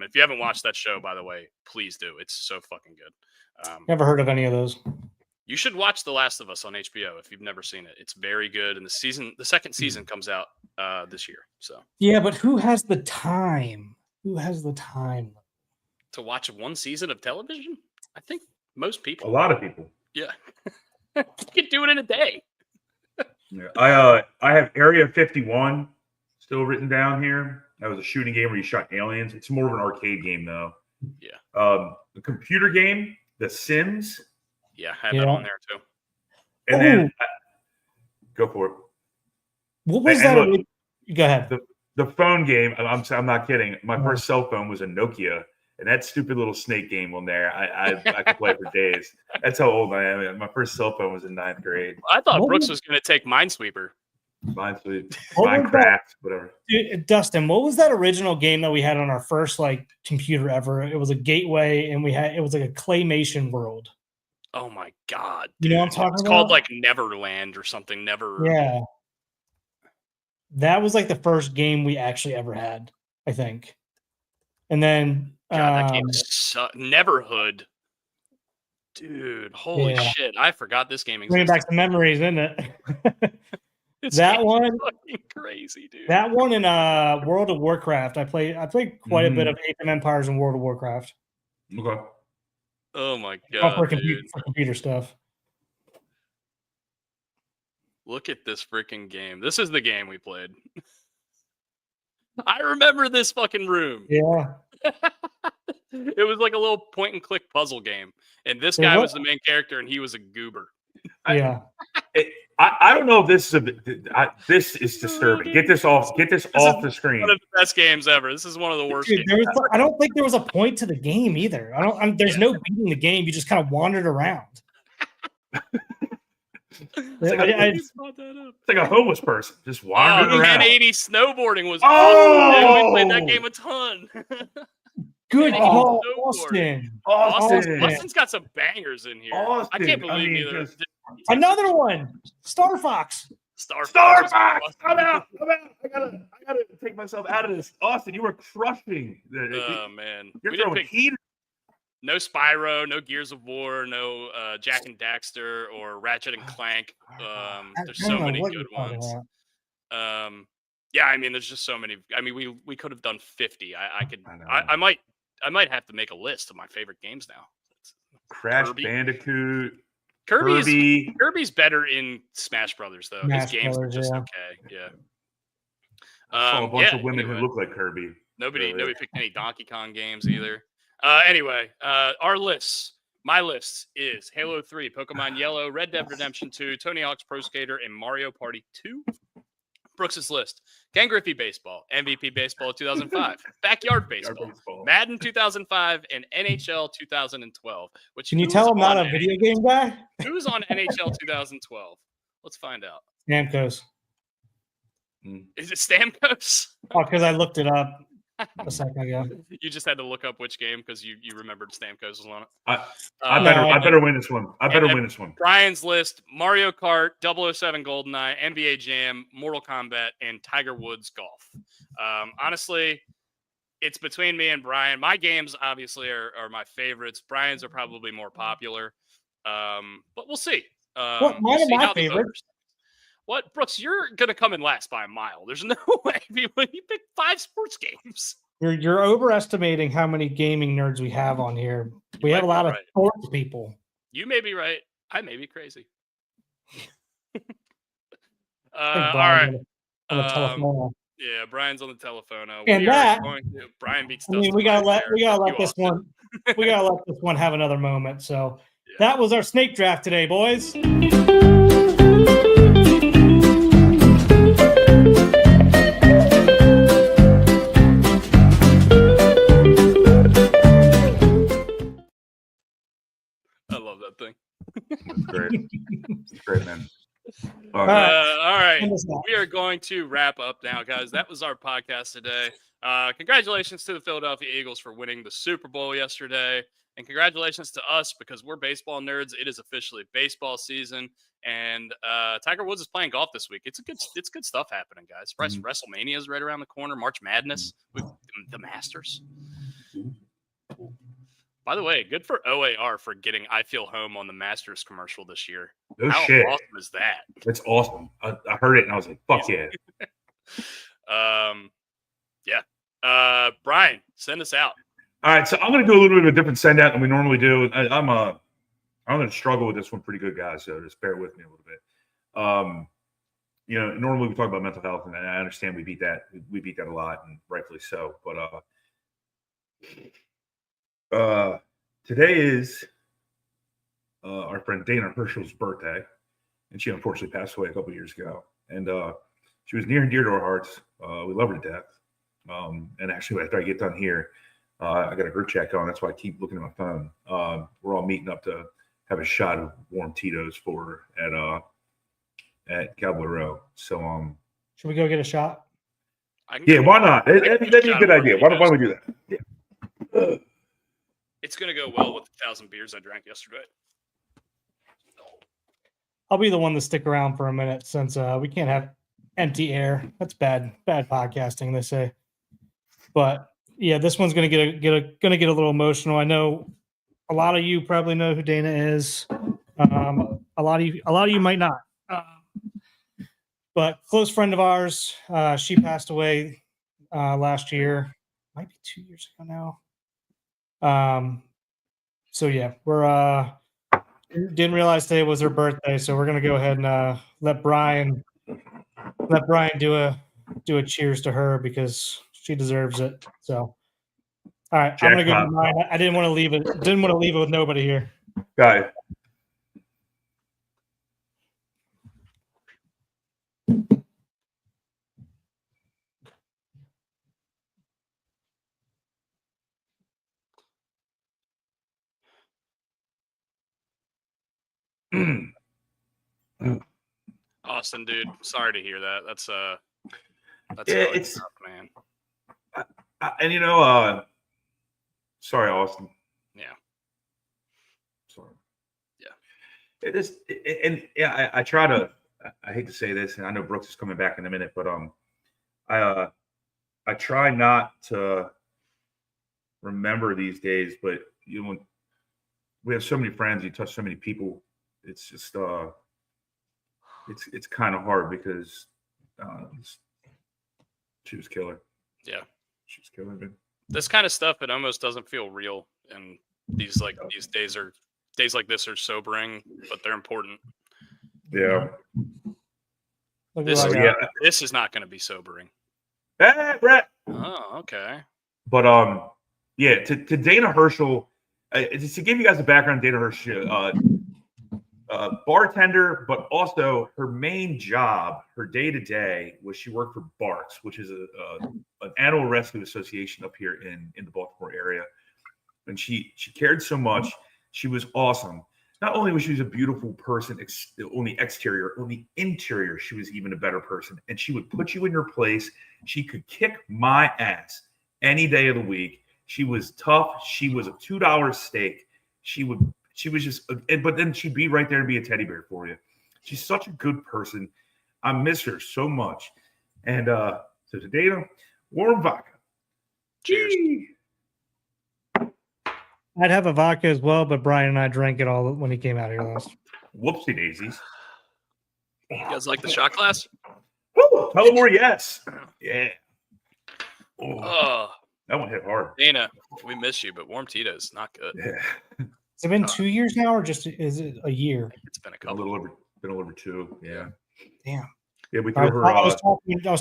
If you haven't watched that show, by the way, please do. It's so fucking good. Never heard of any of those. You should watch The Last of Us on HBO if you've never seen it. It's very good, and the second season comes out this year. So yeah, but who has the time? Who has the time to watch one season of television? I think most people. A lot of people. Yeah, you could do it in a day. Yeah. I have Area 51 still written down here. That was a shooting game where you shot aliens. It's more of an arcade game though. Yeah. The computer game, The Sims. Yeah, I had that on there too. And then go for it. What was that? Look, go ahead. The phone game. I'm not kidding. My first cell phone was a Nokia, And that stupid little snake game on there, I could play for days. That's how old I am. My first cell phone was in 9th grade. I thought Brooks was going to take Minesweeper. Minecraft, whatever. Dude, Dustin, what was that original game that we had on our first like computer ever? It was a gateway, and it was like a claymation world. Oh my god! Dude. You know what I'm talking about? It's called like Neverland or something. Yeah, that was like the first game we actually ever had, I think. And then that game Neverhood. Dude, holy shit! I forgot this game existed. Bringing back some memories, isn't it? That one fucking crazy, dude. That one in World of Warcraft. I played quite a bit of Age of Empires and World of Warcraft. Okay. Oh my god. For computer stuff. Look at this freaking game. This is the game we played. I remember this fucking room. Yeah. It was like a little point and click puzzle game. And this guy was the main character and he was a goober. Yeah. I don't know if this is this is disturbing. Get this off the screen. One of the best games ever. This is one of the worst games. I don't think there was a point to the game either. There's no beating the game. You just kind of wandered around. It's like a homeless person just wandering around. 1080 snowboarding was awesome. We played that game a ton. Good call, Austin. Austin's got some bangers in here. I can't believe either. Another one, Star Fox. Star Fox. I'm out. I gotta take myself out of this. Austin, you were crushing. Oh man, you're throwing heat. No Spyro, no Gears of War, no Jack and Daxter or Ratchet and Clank. There's so many good ones. Yeah, I mean, there's just so many. I mean, we could have done 50. I might have to make a list of my favorite games now. Crash Bandicoot. Kirby's better in Smash Brothers though. His games are just okay. Yeah. I saw a bunch of women who look like Kirby. Nobody picked any Donkey Kong games either. Anyway, our lists. My list is Halo 3, Pokemon Yellow, Red Dead Redemption 2, Tony Hawk's Pro Skater, and Mario Party 2. Brooks's list: Ken Griffey Baseball, MVP Baseball 2005, Backyard Baseball, Madden 2005, and NHL 2012. Can you tell I'm not a video game guy? Who's on NHL 2012? Let's find out. Stamkos. Is it Stamkos? Oh, because I looked it up a second ago. You just had to look up which game because you remembered Stamkos was on it. I better win this one. I better win this one. Brian's list: Mario Kart, 007 GoldenEye, NBA Jam, Mortal Kombat, and Tiger Woods Golf. Honestly, it's between me and Brian. My games obviously are my favorites. Brian's are probably more popular, but we'll see. Mine are my favorites. What, Brooks? You're gonna come in last by a mile. There's no way. You picked 5 sports games. You're overestimating how many gaming nerds we have on here. We have a lot of sports people. You may be right. I may be crazy. All right. On the telephone. Yeah, Brian's on the telephone. And Brian beats. We gotta let this one. We gotta let this one have another moment. So that was our snake draft today, boys. I love that thing. It's great, man. All right. We are going to wrap up now, guys. That was our podcast today. Congratulations to the Philadelphia Eagles for winning the Super Bowl yesterday. And congratulations to us because we're baseball nerds. It is officially baseball season. And Tiger Woods is playing golf this week. It's good stuff happening, guys. WrestleMania is right around the corner. March Madness with the Masters. By the way, good for OAR for getting I Feel Home on the Masters commercial this year. How awesome is that? That's awesome. I heard it and I was like, fuck yeah. Brian, send us out. All right, so I'm going to do a little bit of a different send out than we normally do. I'm going to struggle with this one pretty good, guys, so just bear with me a little bit. Normally we talk about mental health, and I understand we beat that a lot, and rightfully so. But today is our friend Dana Herschel's birthday, and she unfortunately passed away a couple years ago. And she was near and dear to our hearts. We love her to death. And actually, after I get done here, I got a group chat going. That's why I keep looking at my phone. We're all meeting up to have a shot of warm Tito's at Cowboy Row. So should we go get a shot? Yeah, why not? That'd be a good idea. Why don't we do that? Yeah. It's gonna go well with 1,000 beers I drank yesterday. I'll be the one to stick around for a minute since we can't have empty air. That's bad podcasting, they say. But yeah, this one's gonna get a little emotional. I know a lot of you probably know who Dana is. A lot of you might not. But close friend of ours, she passed away last year. Might be 2 years ago now. So yeah, we're didn't realize today was her birthday, so we're gonna go ahead and let Brian do a cheers to her because she deserves it. So all right, I'm gonna go to mine. I didn't want to leave it with nobody here. Got it. Austin, dude, sorry to hear that. That's it's tough, man. And sorry, Austin. Yeah. Sorry. Yeah. I try to. I hate to say this, and I know Brooks is coming back in a minute, but I try not to remember these days. But when we have so many friends, you touch so many people. It's just it's kind of hard because she was killer. Yeah, she was killer, man. This kind of stuff, it almost doesn't feel real, and these days like this are sobering, but they're important. Yeah. This is not going to be sobering. Hey, Brett. Oh, okay. But to Dana Herschel, just to give you guys a background, Dana Herschel, bartender, but also her main job, her day-to-day, was she worked for Barks, which is an animal rescue association up here in the Baltimore area. And she cared so much. She was awesome. Not only was she a beautiful person on the exterior, on the interior, she was even a better person. And she would put you in your place. She could kick my ass any day of the week. She was tough. She was a $2 steak. She was just, but then she'd be right there to be a teddy bear for you. She's such a good person. I miss her so much. And so to Dana, warm vodka. Cheers. I'd have a vodka as well, but Brian and I drank it all when he came out here last. Whoopsie daisies. You guys like the shot glass? Woo, Tullamore, yes. Yeah. Oh, that one hit hard. Dana, we miss you, but warm Tito's not good. Yeah. Has it been 2 years now, or just is it a year? It's been a little over 2. Yeah. Damn. Yeah, we threw her. I was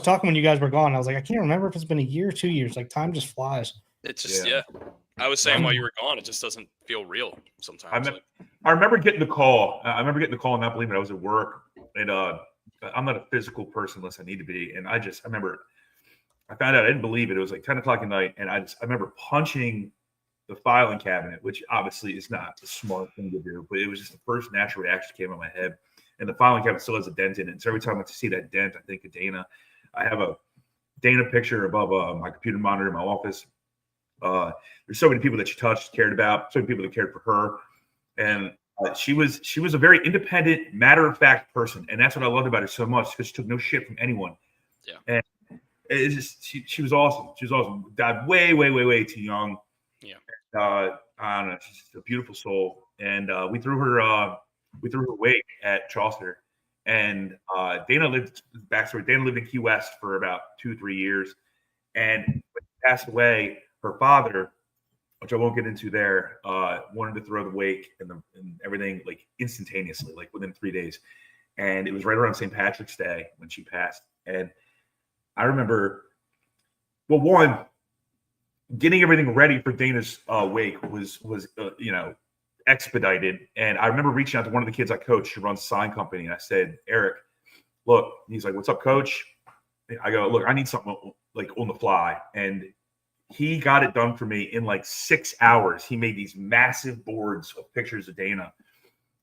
talking when you guys were gone. I was like, I can't remember if it's been a year or 2 years. Like time just flies. It's just I was saying while you were gone, it just doesn't feel real sometimes. I remember getting the call. And not believing it. I was at work, and I'm not a physical person unless I need to be. And I remember I found out I didn't believe it. It was like 10 o'clock at night, and I remember punching the filing cabinet, which obviously is not a smart thing to do, but it was just the first natural reaction that came in my head. And the filing cabinet still has a dent in it. So every time I see that dent, I think of Dana. I have a Dana picture above my computer monitor in my office. There's so many people that she touched, cared about, so many people that cared for her. And she was a very independent, matter-of-fact person. And that's what I loved about her so much, because she took no shit from anyone. Yeah. And it's just, she was awesome. She was awesome. Died way, way, way, way too young. Yeah. I don't know. She's just a beautiful soul. And we threw her wake at Chaucer. And Dana lived in Key West for about 2-3 years. And when she passed away, her father, which I won't get into there, wanted to throw the wake and everything like instantaneously, like within 3 days. And it was right around St. Patrick's Day when she passed. And I remember, getting everything ready for Dana's wake was expedited. And I remember reaching out to one of the kids I coached who runs a sign company. And I said, Eric, look, he's like, what's up, coach? I go, look, I need something like on the fly. And he got it done for me in like 6 hours. He made these massive boards of pictures of Dana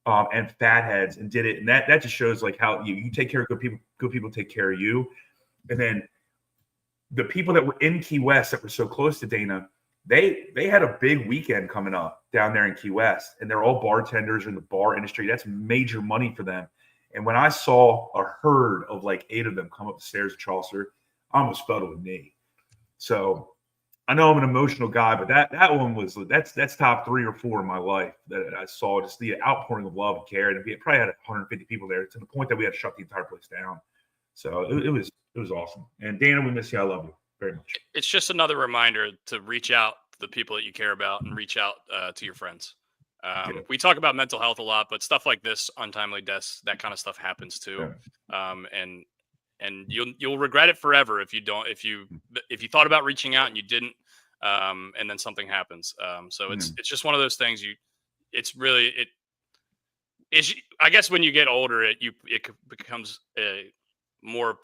and fatheads and did it. And that just shows like how you take care of good people take care of you. And then the people that were in Key West that were so close to Dana, they had a big weekend coming up down there in Key West, and they're all bartenders in the bar industry. That's major money for them. And when I saw a herd of like 8 of them come up the stairs of Chaucer, I almost fell to a knee. So I know I'm an emotional guy, but that one was that's top 3 or 4 in my life that I saw, just the outpouring of love and care. And it probably had 150 people there to the point that we had to shut the entire place down. So it was awesome. And Dana, we miss you. I love you very much. It's just another reminder to reach out to the people that you care about and reach out to your friends. We talk about mental health a lot, but stuff like this, untimely deaths, that kind of stuff happens too. Yeah. And you'll regret it forever if you thought about reaching out and you didn't, and then something happens. So it's just one of those things. I guess when you get older, it becomes more.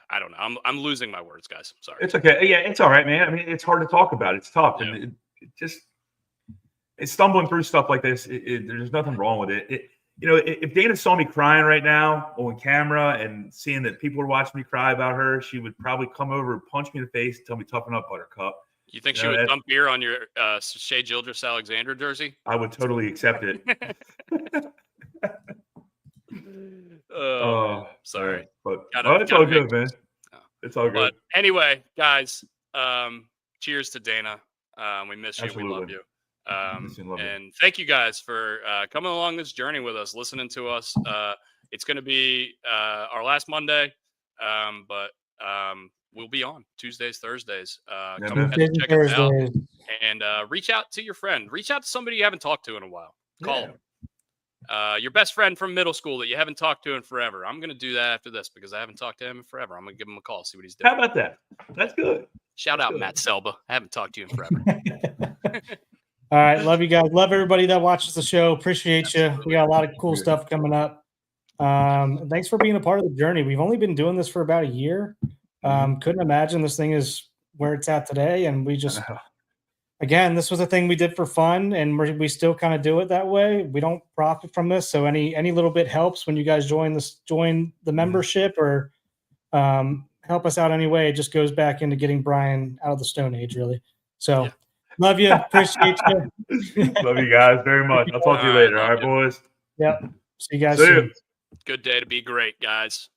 I don't know. I'm losing my words, guys. Sorry. It's okay. Yeah, it's all right, man. I mean, it's hard to talk about. It's tough, and it's stumbling through stuff like this. There's nothing wrong with it. If Dana saw me crying right now on camera and seeing that people were watching me cry about her, she would probably come over and punch me in the face and tell me toughen up, Buttercup. You think she would dump beer on your Shea Gilgeous-Alexander jersey? I would totally accept it. Sorry. But it's all good, man. It's all good. But anyway, guys, cheers to Dana. We miss you. Absolutely. We love you. And thank you guys for coming along this journey with us, listening to us. It's going to be our last Monday, but we'll be on Tuesdays, Thursdays. Come and check us out and reach out to your friend. Reach out to somebody you haven't talked to in a while. Call them. Your best friend from middle school that you haven't talked to in forever. I'm going to do that after this because I haven't talked to him in forever. I'm going to give him a call, see what he's doing. How about that? That's good. Shout out Matt Selba. I haven't talked to you in forever. All right. Love you guys. Love everybody that watches the show. Appreciate you. We got a lot of cool stuff coming up. Thanks for being a part of the journey. We've only been doing this for about a year. Couldn't imagine this thing is where it's at today. And we just, again, this was a thing we did for fun, and we still kind of do it that way. We don't profit from this. So any little bit helps when you guys join the membership or help us out anyway. It just goes back into getting Brian out of the Stone Age, really. So love you. Appreciate you. Love you guys very much. I'll talk to you later. All right, boys. Yep. See you guys soon. Good day to be great, guys.